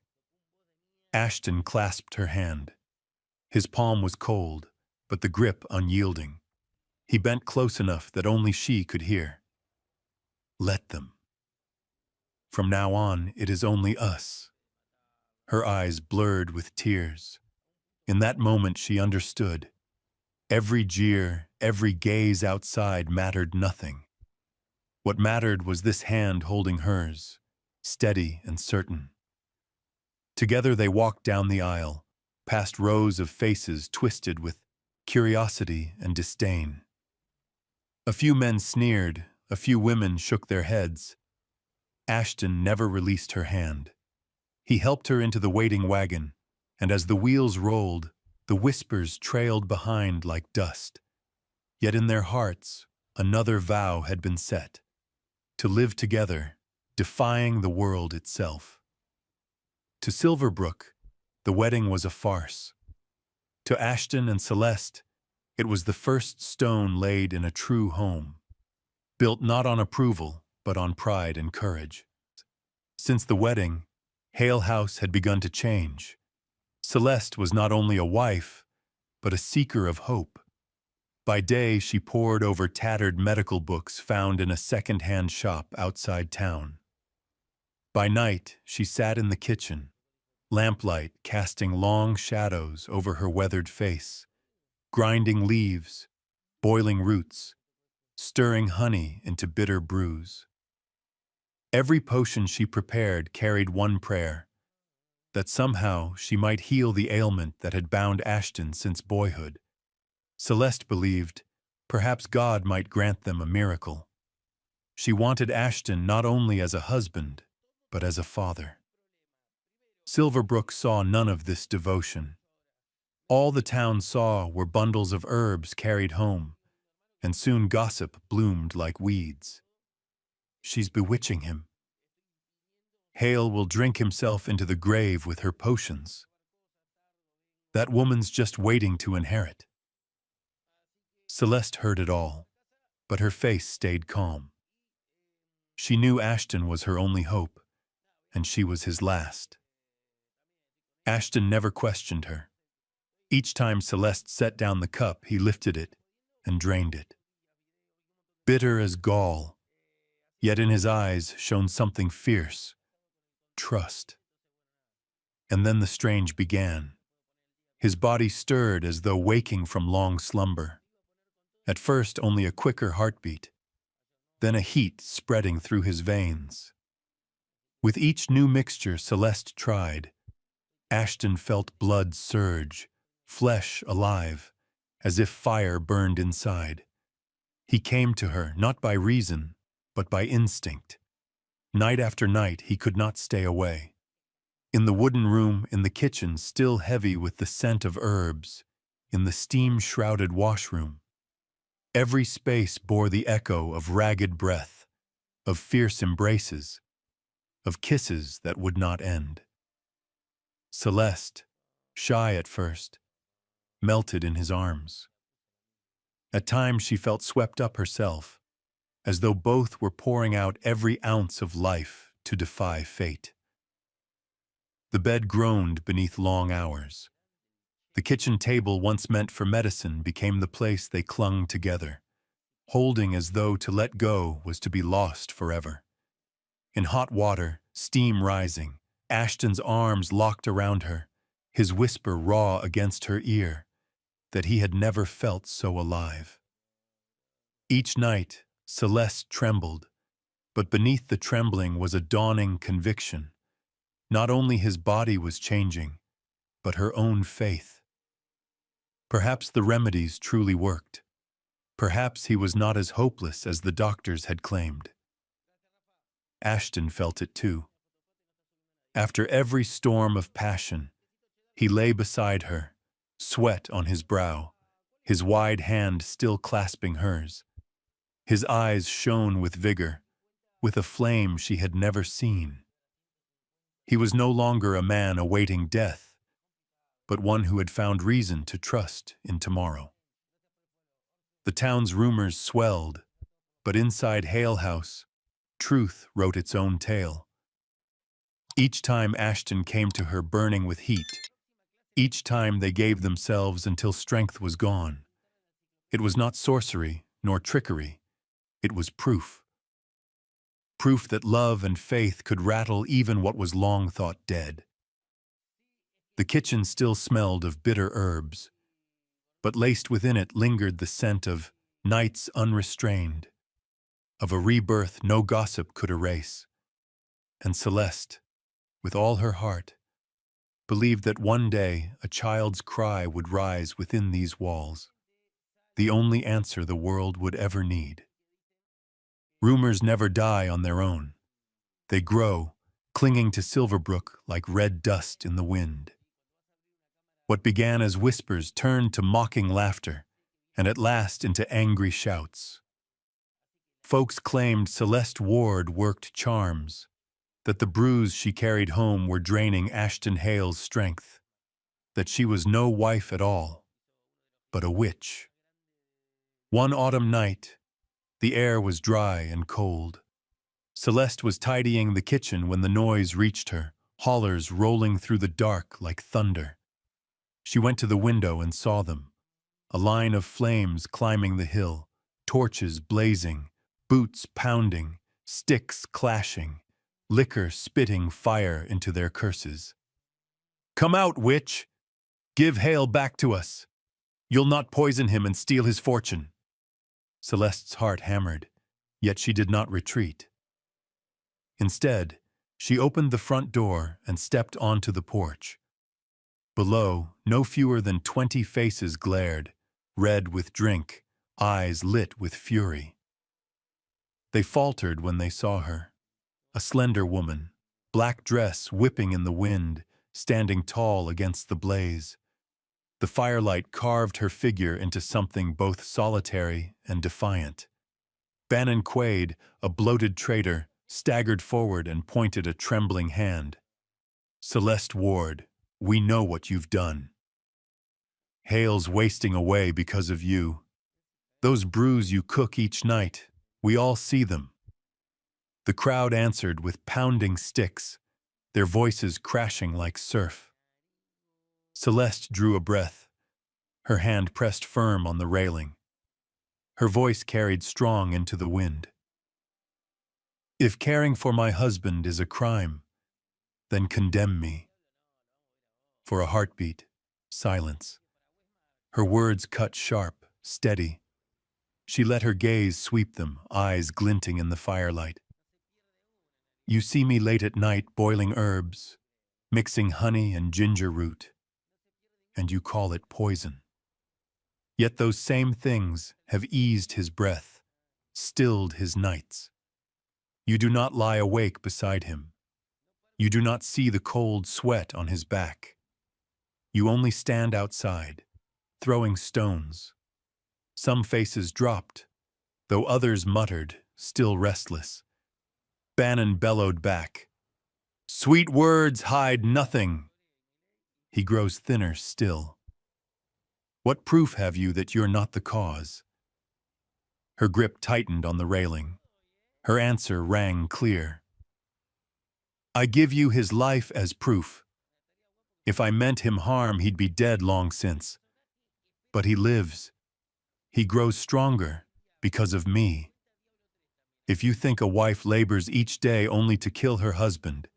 Ashton clasped her hand. His palm was cold, but the grip unyielding. He bent close enough that only she could hear. Let them. From now on, it is only us. Her eyes blurred with tears. In that moment she understood. Every jeer, every gaze outside mattered nothing. What mattered was this hand holding hers, steady and certain. Together they walked down the aisle, past rows of faces twisted with curiosity and disdain. A few men sneered, a few women shook their heads. Ashton never released her hand. He helped her into the waiting wagon, and as the wheels rolled, the whispers trailed behind like dust. Yet in their hearts, another vow had been set: to live together, defying the world itself. To Silverbrook, the wedding was a farce. To Ashton and Celeste, it was the first stone laid in a true home, built not on approval, but on pride and courage. Since the wedding, Hale House had begun to change. Celeste was not only a wife, but a seeker of hope. By day, she pored over tattered medical books found in a second-hand shop outside town. By night, she sat in the kitchen, lamplight casting long shadows over her weathered face, grinding leaves, boiling roots, stirring honey into bitter brews. Every potion she prepared carried one prayer: that somehow she might heal the ailment that had bound Ashton since boyhood. Celeste believed perhaps God might grant them a miracle. She wanted Ashton not only as a husband, but as a father. Silverbrook saw none of this devotion. All the town saw were bundles of herbs carried home, and soon gossip bloomed like weeds. She's bewitching him. Hale will drink himself into the grave with her potions. That woman's just waiting to inherit. Celeste heard it all, but her face stayed calm. She knew Ashton was her only hope, and she was his last. Ashton never questioned her. Each time Celeste set down the cup, he lifted it and drained it. Bitter as gall, yet in his eyes shone something fierce: trust. And then the strange began. His body stirred as though waking from long slumber. At first only a quicker heartbeat, then a heat spreading through his veins. With each new mixture Celeste tried, Ashton felt blood surge, flesh alive, as if fire burned inside. He came to her not by reason, but by instinct. Night after night he could not stay away. In the wooden room, in the kitchen still heavy with the scent of herbs, in the steam-shrouded washroom, every space bore the echo of ragged breath, of fierce embraces, of kisses that would not end. Celeste, shy at first, melted in his arms. At times she felt swept up herself, as though both were pouring out every ounce of life to defy fate. The bed groaned beneath long hours. The kitchen table once meant for medicine became the place they clung together, holding as though to let go was to be lost forever. In hot water, steam rising, Ashton's arms locked around her, his whisper raw against her ear, that he had never felt so alive. Each night, Celeste trembled, but beneath the trembling was a dawning conviction. Not only his body was changing, but her own faith. Perhaps the remedies truly worked. Perhaps he was not as hopeless as the doctors had claimed. Ashton felt it too. After every storm of passion, he lay beside her, sweat on his brow, his wide hand still clasping hers. His eyes shone with vigor, with a flame she had never seen. He was no longer a man awaiting death, but one who had found reason to trust in tomorrow. The town's rumors swelled, but inside Hale House, truth wrote its own tale. Each time Ashton came to her burning with heat, each time they gave themselves until strength was gone. It was not sorcery nor trickery, it was proof. Proof that love and faith could rattle even what was long thought dead. The kitchen still smelled of bitter herbs, but laced within it lingered the scent of nights unrestrained, of a rebirth no gossip could erase. And Celeste, with all her heart, believed that one day a child's cry would rise within these walls, the only answer the world would ever need. Rumors never die on their own. They grow, clinging to Silverbrook like red dust in the wind. What began as whispers turned to mocking laughter, and at last into angry shouts. Folks claimed Celeste Ward worked charms, that the brews she carried home were draining Ashton Hale's strength, that she was no wife at all, but a witch. One autumn night, the air was dry and cold. Celeste was tidying the kitchen when the noise reached her, hollers rolling through the dark like thunder. She went to the window and saw them, a line of flames climbing the hill, torches blazing, boots pounding, sticks clashing, liquor spitting fire into their curses. "Come out, witch! Give Hale back to us! You'll not poison him and steal his fortune!" Celeste's heart hammered, yet she did not retreat. Instead, she opened the front door and stepped onto the porch. Below, no fewer than 20 faces glared, red with drink, eyes lit with fury. They faltered when they saw her, a slender woman, black dress whipping in the wind, standing tall against the blaze. The firelight carved her figure into something both solitary and defiant. Bannon Quaid, a bloated traitor, staggered forward and pointed a trembling hand. "Celeste Ward, we know what you've done. Hale's wasting away because of you. Those brews you cook each night, we all see them." The crowd answered with pounding sticks, their voices crashing like surf. Celeste drew a breath, her hand pressed firm on the railing. Her voice carried strong into the wind. "If caring for my husband is a crime, then condemn me." For a heartbeat, silence. Her words cut sharp, steady. She let her gaze sweep them, eyes glinting in the firelight. "You see me late at night boiling herbs, mixing honey and ginger root, and you call it poison. Yet those same things have eased his breath, stilled his nights. You do not lie awake beside him. You do not see the cold sweat on his back. You only stand outside, throwing stones. Some faces dropped, though others muttered, still restless. Bannon bellowed back, "Sweet words hide nothing." He grows thinner still. "What proof have you that you're not the cause?" Her grip tightened on the railing. Her answer rang clear. "I give you his life as proof. If I meant him harm, he'd be dead long since. But he lives. He grows stronger because of me. If you think a wife labors each day only to kill her husband,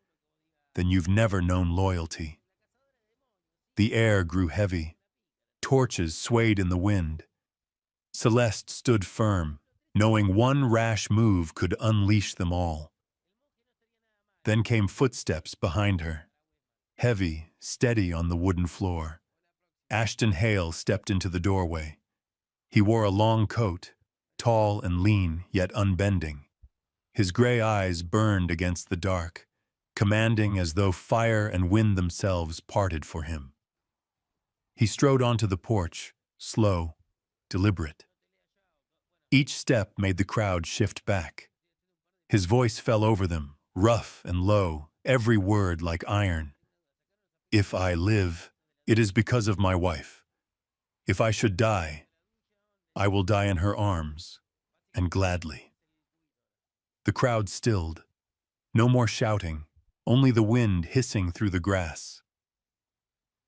then you've never known loyalty." The air grew heavy. Torches swayed in the wind. Celeste stood firm, knowing one rash move could unleash them all. Then came footsteps behind her, heavy, steady on the wooden floor. Ashton Hale stepped into the doorway. He wore a long coat, tall and lean, yet unbending. His gray eyes burned against the dark, commanding as though fire and wind themselves parted for him. He strode onto the porch, slow, deliberate. Each step made the crowd shift back. His voice fell over them, rough and low, every word like iron. If I live, it is because of my wife. If I should die, I will die in her arms, and gladly. The crowd stilled. No more shouting, only the wind hissing through the grass.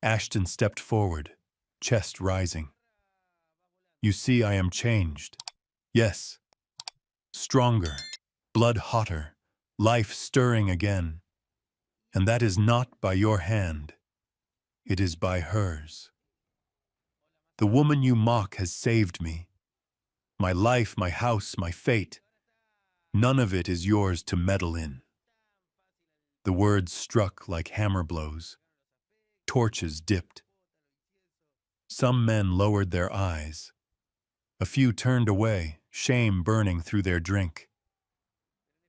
Ashton stepped forward, chest rising. You see, I am changed. Yes, stronger, blood hotter, life stirring again. And that is not by your hand. It is by hers. The woman you mock has saved me. My life, my house, my fate. None of it is yours to meddle in. The words struck like hammer blows. Torches dipped. Some men lowered their eyes. A few turned away, shame burning through their drink.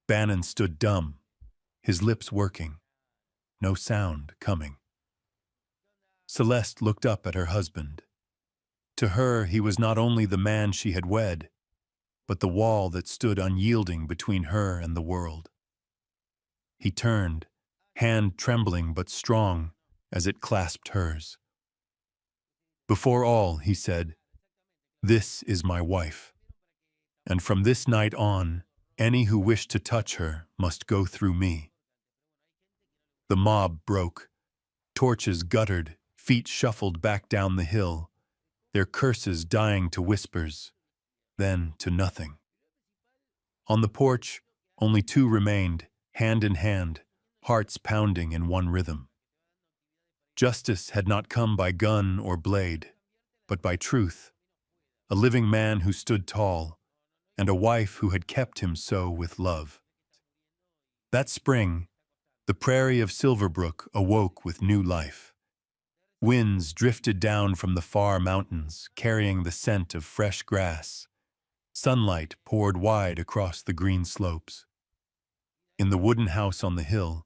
Barren stood dumb, his lips working, no sound coming. Celeste looked up at her husband. To her, he was not only the man she had wed, but the wall that stood unyielding between her and the world. He turned, hand trembling but strong as it clasped hers. Before all, he said, "This is my wife, and from this night on, any who wish to touch her must go through me." The mob broke. Torches guttered, feet shuffled back down the hill, their curses dying to whispers, then to nothing. On the porch, only two remained, hand in hand, hearts pounding in one rhythm. Justice had not come by gun or blade, but by truth, a living man who stood tall, and a wife who had kept him so with love. That spring, the prairie of Silverbrook awoke with new life. Winds drifted down from the far mountains, carrying the scent of fresh grass. Sunlight poured wide across the green slopes. In the wooden house on the hill,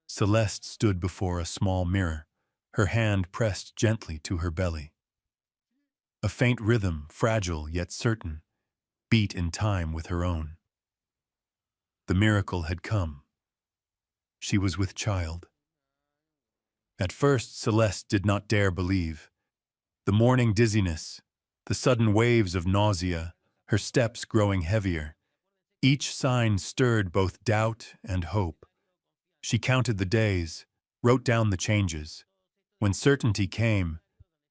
Celeste stood before a small mirror, her hand pressed gently to her belly. A faint rhythm, fragile yet certain, beat in time with her own. The miracle had come. She was with child. At first, Celeste did not dare believe. The morning dizziness, the sudden waves of nausea, her steps growing heavier. Each sign stirred both doubt and hope. She counted the days, wrote down the changes. When certainty came,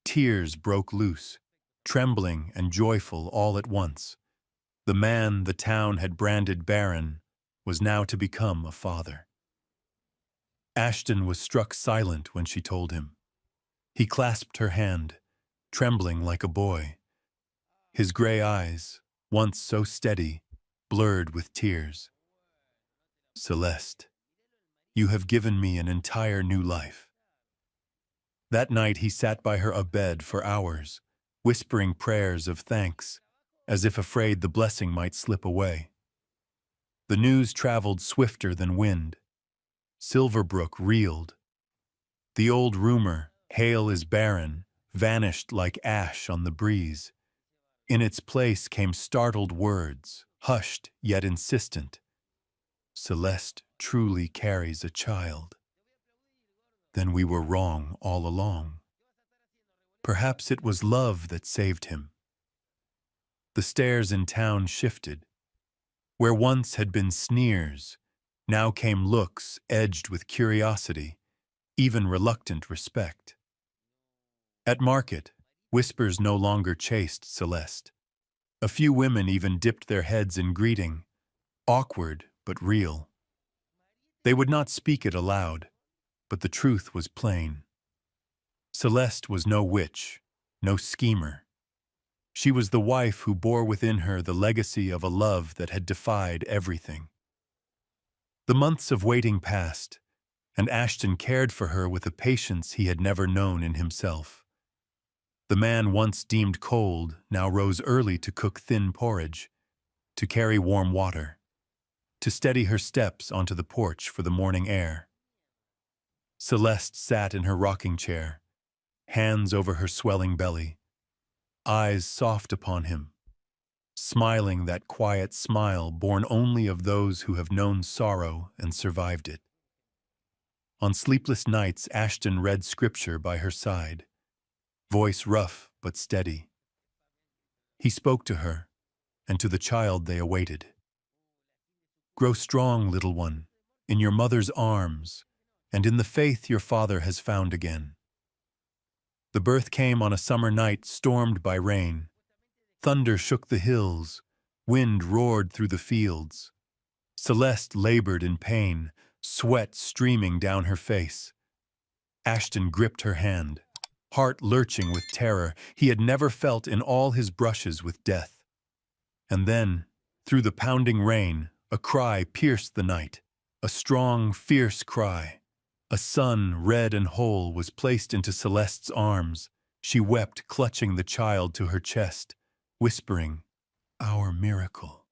tears broke loose, trembling and joyful all at once. The man the town had branded Barren was now to become a father. Ashton was struck silent when she told him. He clasped her hand, trembling like a boy. His gray eyes, once so steady, blurred with tears. "Celeste, you have given me an entire new life." That night he sat by her abed for hours, whispering prayers of thanks, as if afraid the blessing might slip away. The news traveled swifter than wind. Silverbrook reeled. The old rumor, "Hail is barren," vanished like ash on the breeze. In its place came startled words, hushed yet insistent. "Celeste truly carries a child." Then we were wrong all along. Perhaps it was love that saved him. The stares in town shifted. Where once had been sneers, now came looks edged with curiosity, even reluctant respect. At market, whispers no longer chased Celeste. A few women even dipped their heads in greeting, awkward but real. They would not speak it aloud, but the truth was plain. Celeste was no witch, no schemer. She was the wife who bore within her the legacy of a love that had defied everything. The months of waiting passed, and Ashton cared for her with a patience he had never known in himself. The man once deemed cold now rose early to cook thin porridge, to carry warm water, to steady her steps onto the porch for the morning air. Celeste sat in her rocking chair, hands over her swelling belly, eyes soft upon him, smiling that quiet smile born only of those who have known sorrow and survived it. On sleepless nights, Ashton read scripture by her side, voice rough but steady. He spoke to her, and to the child they awaited. Grow strong, little one, in your mother's arms, and in the faith your father has found again. The birth came on a summer night stormed by rain. Thunder shook the hills, wind roared through the fields. Celeste labored in pain, sweat streaming down her face. Ashton gripped her hand, heart lurching with terror he had never felt in all his brushes with death. And then, through the pounding rain, a cry pierced the night, a strong, fierce cry. A son, red and whole, was placed into Celeste's arms. She wept, clutching the child to her chest, whispering, "Our miracle."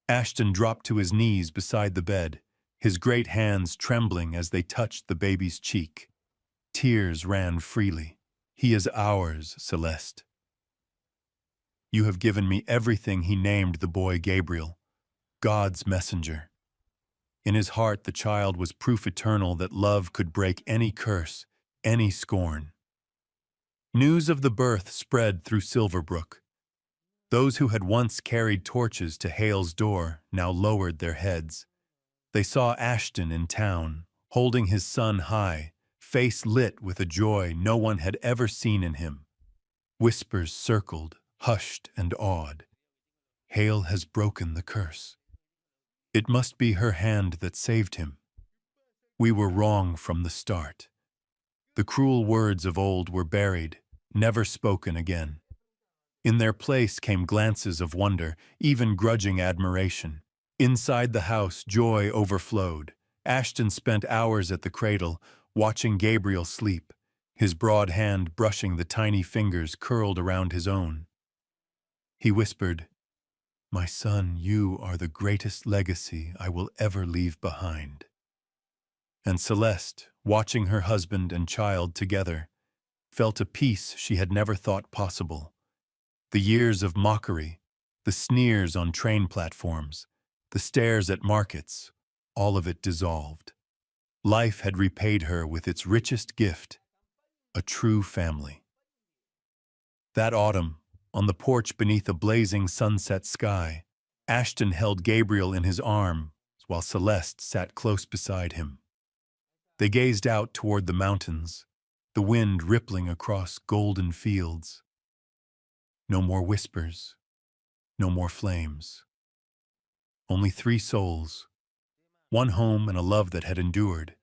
Ashton dropped to his knees beside the bed, his great hands trembling as they touched the baby's cheek. Tears ran freely. "He is ours, Celeste." "You have given me everything," he named the boy Gabriel, God's messenger. In his heart, the child was proof eternal that love could break any curse, any scorn. News of the birth spread through Silverbrook. Those who had once carried torches to Hale's door now lowered their heads. They saw Ashton in town, holding his son high, face lit with a joy no one had ever seen in him. Whispers circled, hushed and awed. "Hale has broken the curse. It must be her hand that saved him. We were wrong from the start." The cruel words of old were buried, never spoken again. In their place came glances of wonder, even grudging admiration. Inside the house, joy overflowed. Ashton spent hours at the cradle, watching Gabriel sleep, his broad hand brushing the tiny fingers curled around his own. He whispered, "My son, you are the greatest legacy I will ever leave behind." And Celeste, watching her husband and child together, felt a peace she had never thought possible. The years of mockery, the sneers on train platforms, the stares at markets, all of it dissolved. Life had repaid her with its richest gift, a true family. That autumn, on the porch beneath a blazing sunset sky, Ashton held Gabriel in his arms while Celeste sat close beside him. They gazed out toward the mountains, the wind rippling across golden fields. No more whispers, no more flames. Only 3 souls, one home and a love that had endured.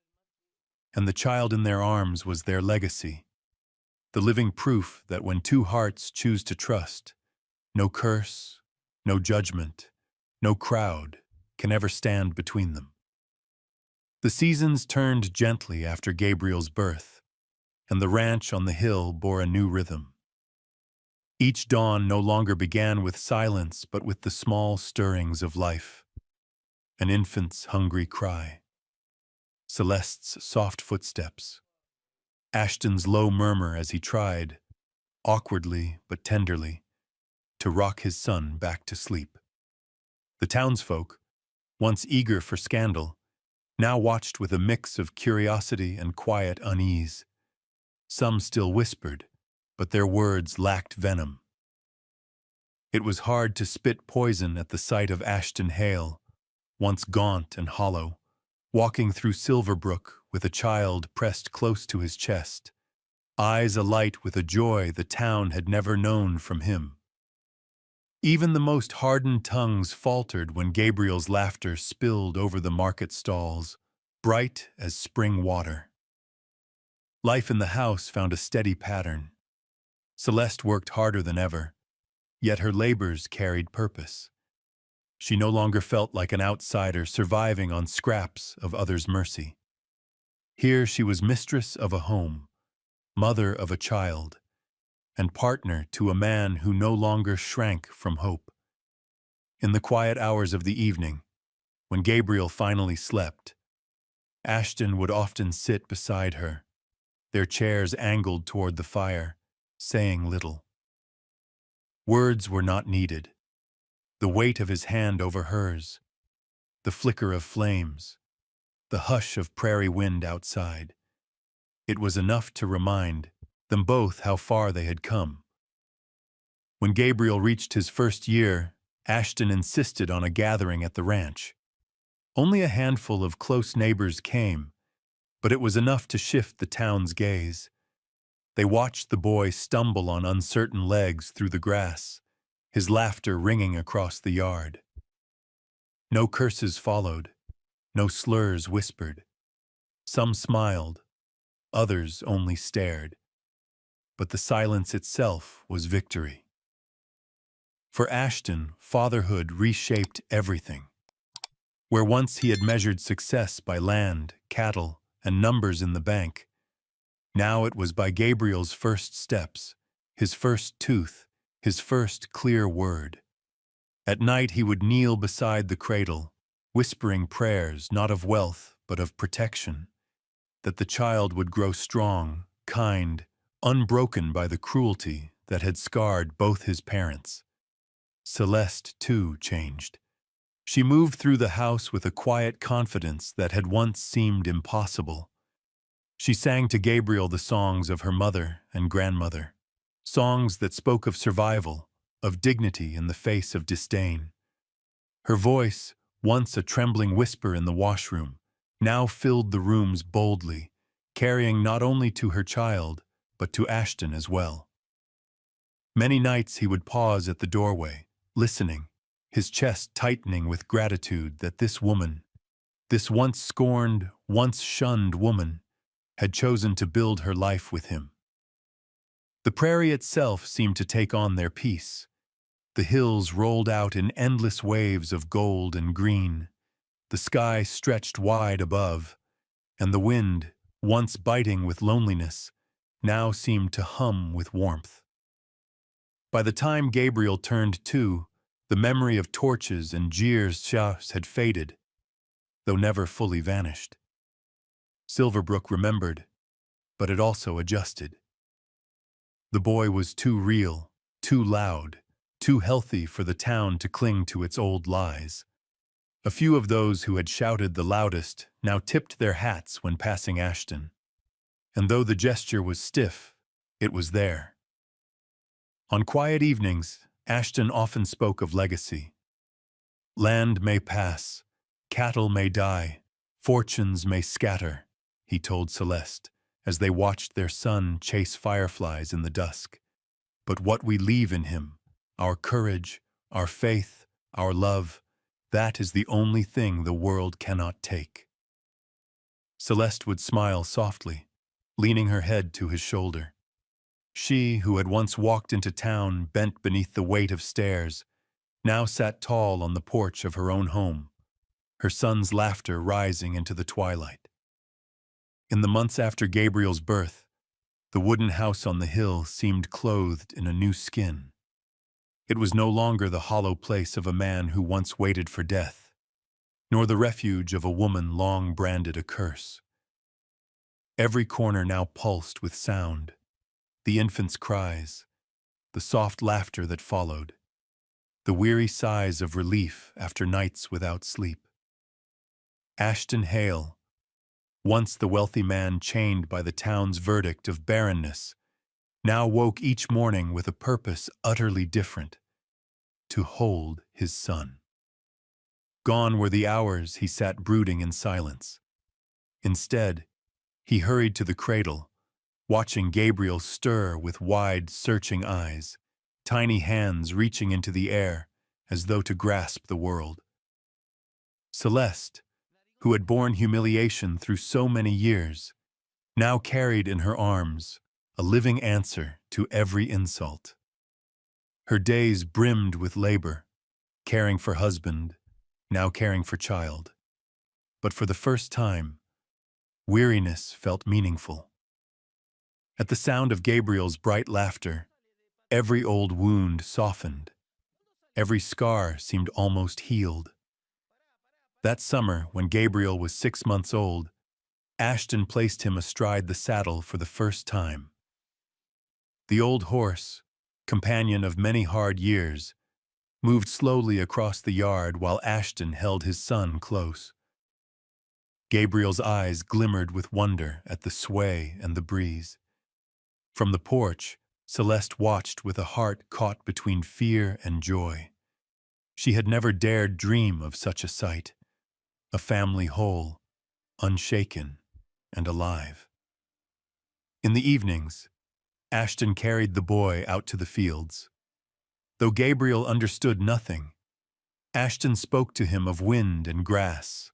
And the child in their arms was their legacy, the living proof that when 2 hearts choose to trust, no curse, no judgment, no crowd can ever stand between them. The seasons turned gently after Gabriel's birth, and the ranch on the hill bore a new rhythm. Each dawn no longer began with silence but with the small stirrings of life. An infant's hungry cry, Celeste's soft footsteps, Ashton's low murmur as he tried, awkwardly but tenderly, to rock his son back to sleep. The townsfolk, once eager for scandal, now watched with a mix of curiosity and quiet unease. Some still whispered, but their words lacked venom. It was hard to spit poison at the sight of Ashton Hale, once gaunt and hollow, walking through Silverbrook with a child pressed close to his chest, eyes alight with a joy the town had never known from him. Even the most hardened tongues faltered when Gabriel's laughter spilled over the market stalls, bright as spring water. Life in the house found a steady pattern. Celeste worked harder than ever, yet her labors carried purpose. She no longer felt like an outsider surviving on scraps of others' mercy. Here she was mistress of a home, mother of a child, and partner to a man who no longer shrank from hope. In the quiet hours of the evening, when Gabriel finally slept, Ashton would often sit beside her, their chairs angled toward the fire, saying little. Words were not needed. The weight of his hand over hers, the flicker of flames, the hush of prairie wind outside. It was enough to remind them both how far they had come. When Gabriel reached his first year, Ashton insisted on a gathering at the ranch. Only a handful of close neighbors came, but it was enough to shift the town's gaze. They watched the boy stumble on uncertain legs through the grass, his laughter ringing across the yard. No curses followed, no slurs whispered. Some smiled, others only stared. But the silence itself was victory. For Ashton, fatherhood reshaped everything. Where once he had measured success by land, cattle, and numbers in the bank, now it was by Gabriel's first steps, his first tooth, his first clear word. At night he would kneel beside the cradle, whispering prayers not of wealth but of protection, that the child would grow strong, kind, unbroken by the cruelty that had scarred both his parents. Celeste, too, changed. She moved through the house with a quiet confidence that had once seemed impossible. She sang to Gabriel the songs of her mother and grandmother, songs that spoke of survival, of dignity in the face of disdain. Her voice, once a trembling whisper in the washroom, now filled the rooms boldly, carrying not only to her child, but to Ashton as well. Many nights he would pause at the doorway, listening, his chest tightening with gratitude that this woman, this once scorned, once shunned woman, had chosen to build her life with him. The prairie itself seemed to take on their peace. The hills rolled out in endless waves of gold and green. The sky stretched wide above, and the wind, once biting with loneliness, now seemed to hum with warmth. By the time Gabriel turned 2, the memory of torches and jeers shouts had faded, though never fully vanished. Silverbrook remembered, but it also adjusted. The boy was too real, too loud, too healthy for the town to cling to its old lies. A few of those who had shouted the loudest now tipped their hats when passing Ashton. And though the gesture was stiff, it was there. On quiet evenings, Ashton often spoke of legacy. Land may pass, cattle may die, fortunes may scatter, he told Celeste, as they watched their son chase fireflies in the dusk. But what we leave in him, our courage, our faith, our love, that is the only thing the world cannot take. Celeste would smile softly, leaning her head to his shoulder. She, who had once walked into town bent beneath the weight of stairs, now sat tall on the porch of her own home, her son's laughter rising into the twilight. In the months after Gabriel's birth, the wooden house on the hill seemed clothed in a new skin. It was no longer the hollow place of a man who once waited for death, nor the refuge of a woman long branded a curse. Every corner now pulsed with sound, the infant's cries, the soft laughter that followed, the weary sighs of relief after nights without sleep. Ashton Hale, once the wealthy man chained by the town's verdict of barrenness, now woke each morning with a purpose utterly different: to hold his son. Gone were the hours he sat brooding in silence. Instead, he hurried to the cradle, watching Gabriel stir with wide, searching eyes, tiny hands reaching into the air as though to grasp the world. Celeste, who had borne humiliation through so many years, now carried in her arms a living answer to every insult. Her days brimmed with labor, caring for husband, now caring for child. But for the first time, weariness felt meaningful. At the sound of Gabriel's bright laughter, every old wound softened. Every scar seemed almost healed. That summer, when Gabriel was 6 months old, Ashton placed him astride the saddle for the first time. The old horse, companion of many hard years, moved slowly across the yard while Ashton held his son close. Gabriel's eyes glimmered with wonder at the sway and the breeze. From the porch, Celeste watched with a heart caught between fear and joy. She had never dared dream of such a sight, a family whole, unshaken, and alive. In the evenings, Ashton carried the boy out to the fields. Though Gabriel understood nothing, Ashton spoke to him of wind and grass,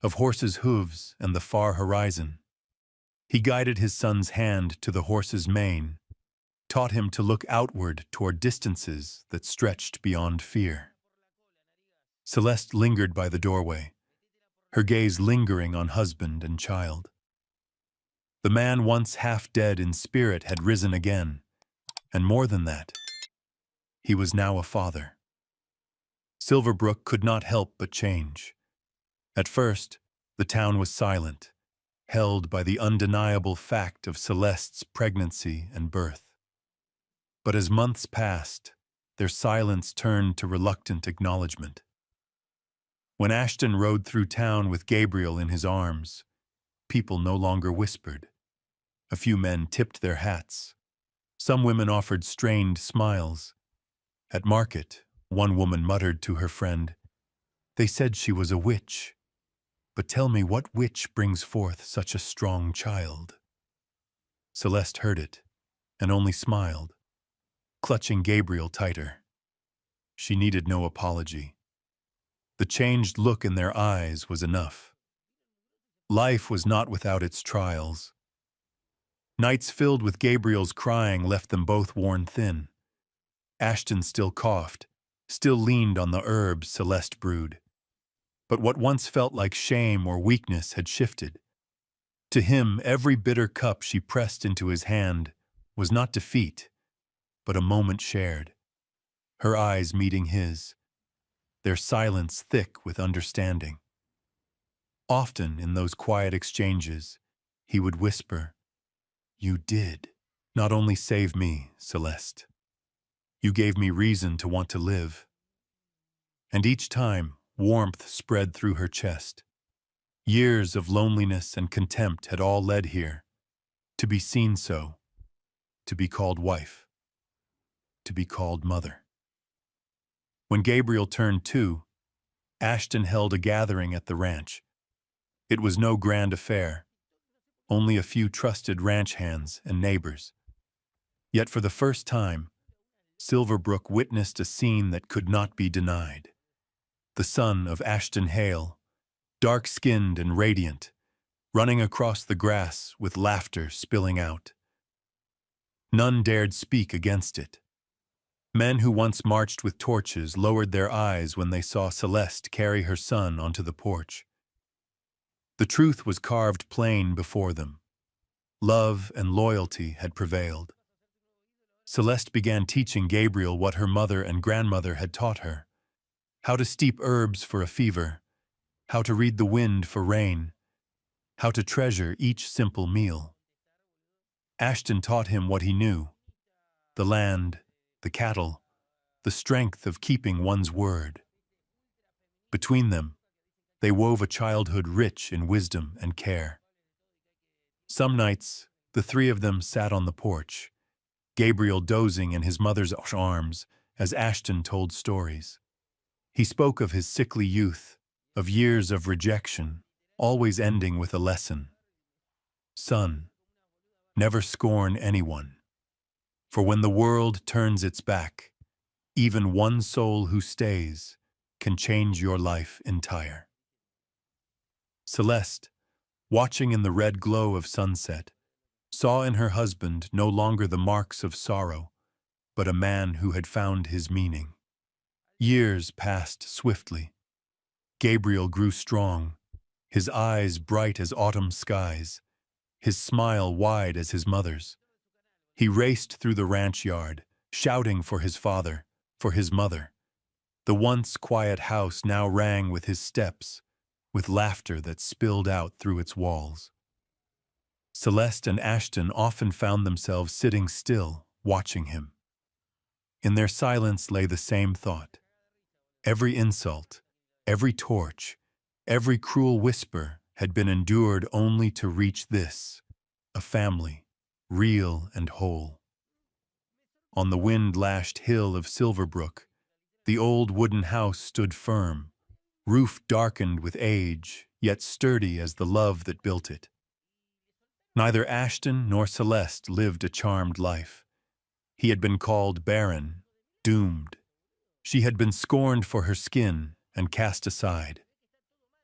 of horses' hooves and the far horizon. He guided his son's hand to the horse's mane, taught him to look outward toward distances that stretched beyond fear. Celeste lingered by the doorway, her gaze lingering on husband and child. The man once half dead in spirit had risen again, and more than that, he was now a father. Silverbrook could not help but change. At first, the town was silent, held by the undeniable fact of Celeste's pregnancy and birth. But as months passed, their silence turned to reluctant acknowledgement. When Ashton rode through town with Gabriel in his arms, people no longer whispered. A few men tipped their hats. Some women offered strained smiles. At market, one woman muttered to her friend, "They said she was a witch. But tell me, what witch brings forth such a strong child?" Celeste heard it, and only smiled, clutching Gabriel tighter. She needed no apology. The changed look in their eyes was enough. Life was not without its trials. Nights filled with Gabriel's crying left them both worn thin. Ashton still coughed, still leaned on the herbs Celeste brewed. But what once felt like shame or weakness had shifted. To him, every bitter cup she pressed into his hand was not defeat, but a moment shared, her eyes meeting his, their silence thick with understanding. Often in those quiet exchanges, he would whisper, "You did not only save me, Celeste. You gave me reason to want to live." And each time, warmth spread through her chest. Years of loneliness and contempt had all led here, to be seen so, to be called wife, to be called mother. When Gabriel turned 2, Ashton held a gathering at the ranch. It was no grand affair, only a few trusted ranch hands and neighbors. Yet for the first time, Silverbrook witnessed a scene that could not be denied. The son of Ashton Hale, dark-skinned and radiant, running across the grass with laughter spilling out. None dared speak against it. Men who once marched with torches lowered their eyes when they saw Celeste carry her son onto the porch. The truth was carved plain before them. Love and loyalty had prevailed. Celeste began teaching Gabriel what her mother and grandmother had taught her: how to steep herbs for a fever, how to read the wind for rain, how to treasure each simple meal. Ashton taught him what he knew: the land, the cattle, the strength of keeping one's word. Between them, they wove a childhood rich in wisdom and care. Some nights, the three of them sat on the porch, Gabriel dozing in his mother's arms as Ashton told stories. He spoke of his sickly youth, of years of rejection, always ending with a lesson. Son, never scorn anyone, for when the world turns its back, even one soul who stays can change your life entire. Celeste, watching in the red glow of sunset, saw in her husband no longer the marks of sorrow, but a man who had found his meaning. Years passed swiftly. Gabriel grew strong, his eyes bright as autumn skies, his smile wide as his mother's. He raced through the ranch yard, shouting for his father, for his mother. The once quiet house now rang with his steps, with laughter that spilled out through its walls. Celeste and Ashton often found themselves sitting still, watching him. In their silence lay the same thought. Every insult, every torch, every cruel whisper had been endured only to reach this, a family, real and whole. On the wind-lashed hill of Silverbrook, the old wooden house stood firm, roof darkened with age, yet sturdy as the love that built it. Neither Ashton nor Celeste lived a charmed life. He had been called barren, doomed. She had been scorned for her skin and cast aside.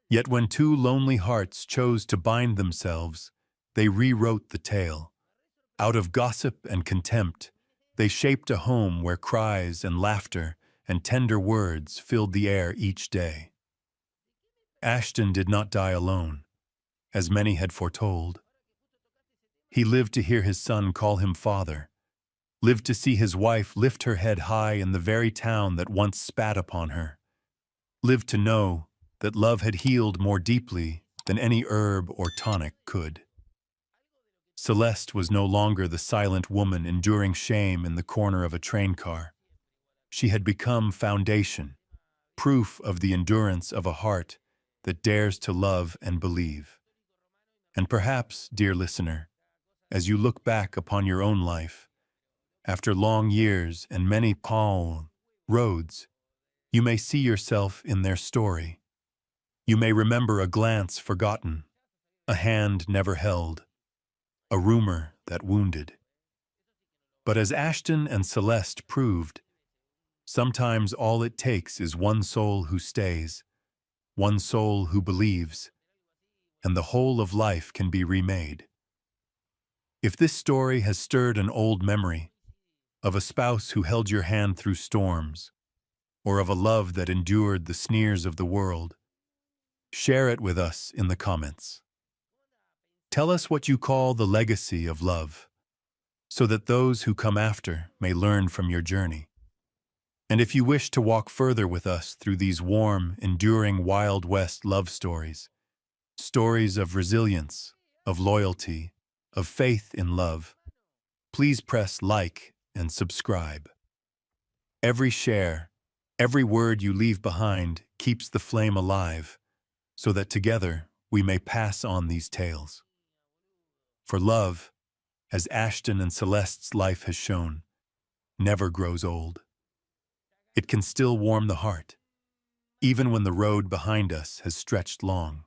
Yet when two lonely hearts chose to bind themselves, they rewrote the tale. Out of gossip and contempt, they shaped a home where cries and laughter and tender words filled the air each day. Ashton did not die alone, as many had foretold. He lived to hear his son call him father, lived to see his wife lift her head high in the very town that once spat upon her, lived to know that love had healed more deeply than any herb or tonic could. Celeste was no longer the silent woman enduring shame in the corner of a train car. She had become foundation, proof of the endurance of a heart that dares to love and believe. And perhaps, dear listener, as you look back upon your own life, after long years and many palm roads, you may see yourself in their story. You may remember a glance forgotten, a hand never held, a rumor that wounded. But as Ashton and Celeste proved, sometimes all it takes is one soul who stays, one soul who believes, and the whole of life can be remade. If this story has stirred an old memory of a spouse who held your hand through storms, or of a love that endured the sneers of the world, share it with us in the comments. Tell us what you call the legacy of love, so that those who come after may learn from your journey. And if you wish to walk further with us through these warm, enduring Wild West love stories, stories of resilience, of loyalty, of faith in love, please press like and subscribe. Every share, every word you leave behind keeps the flame alive, so that together we may pass on these tales. For love, as Ashton and Celeste's life has shown, never grows old. It can still warm the heart, even when the road behind us has stretched long.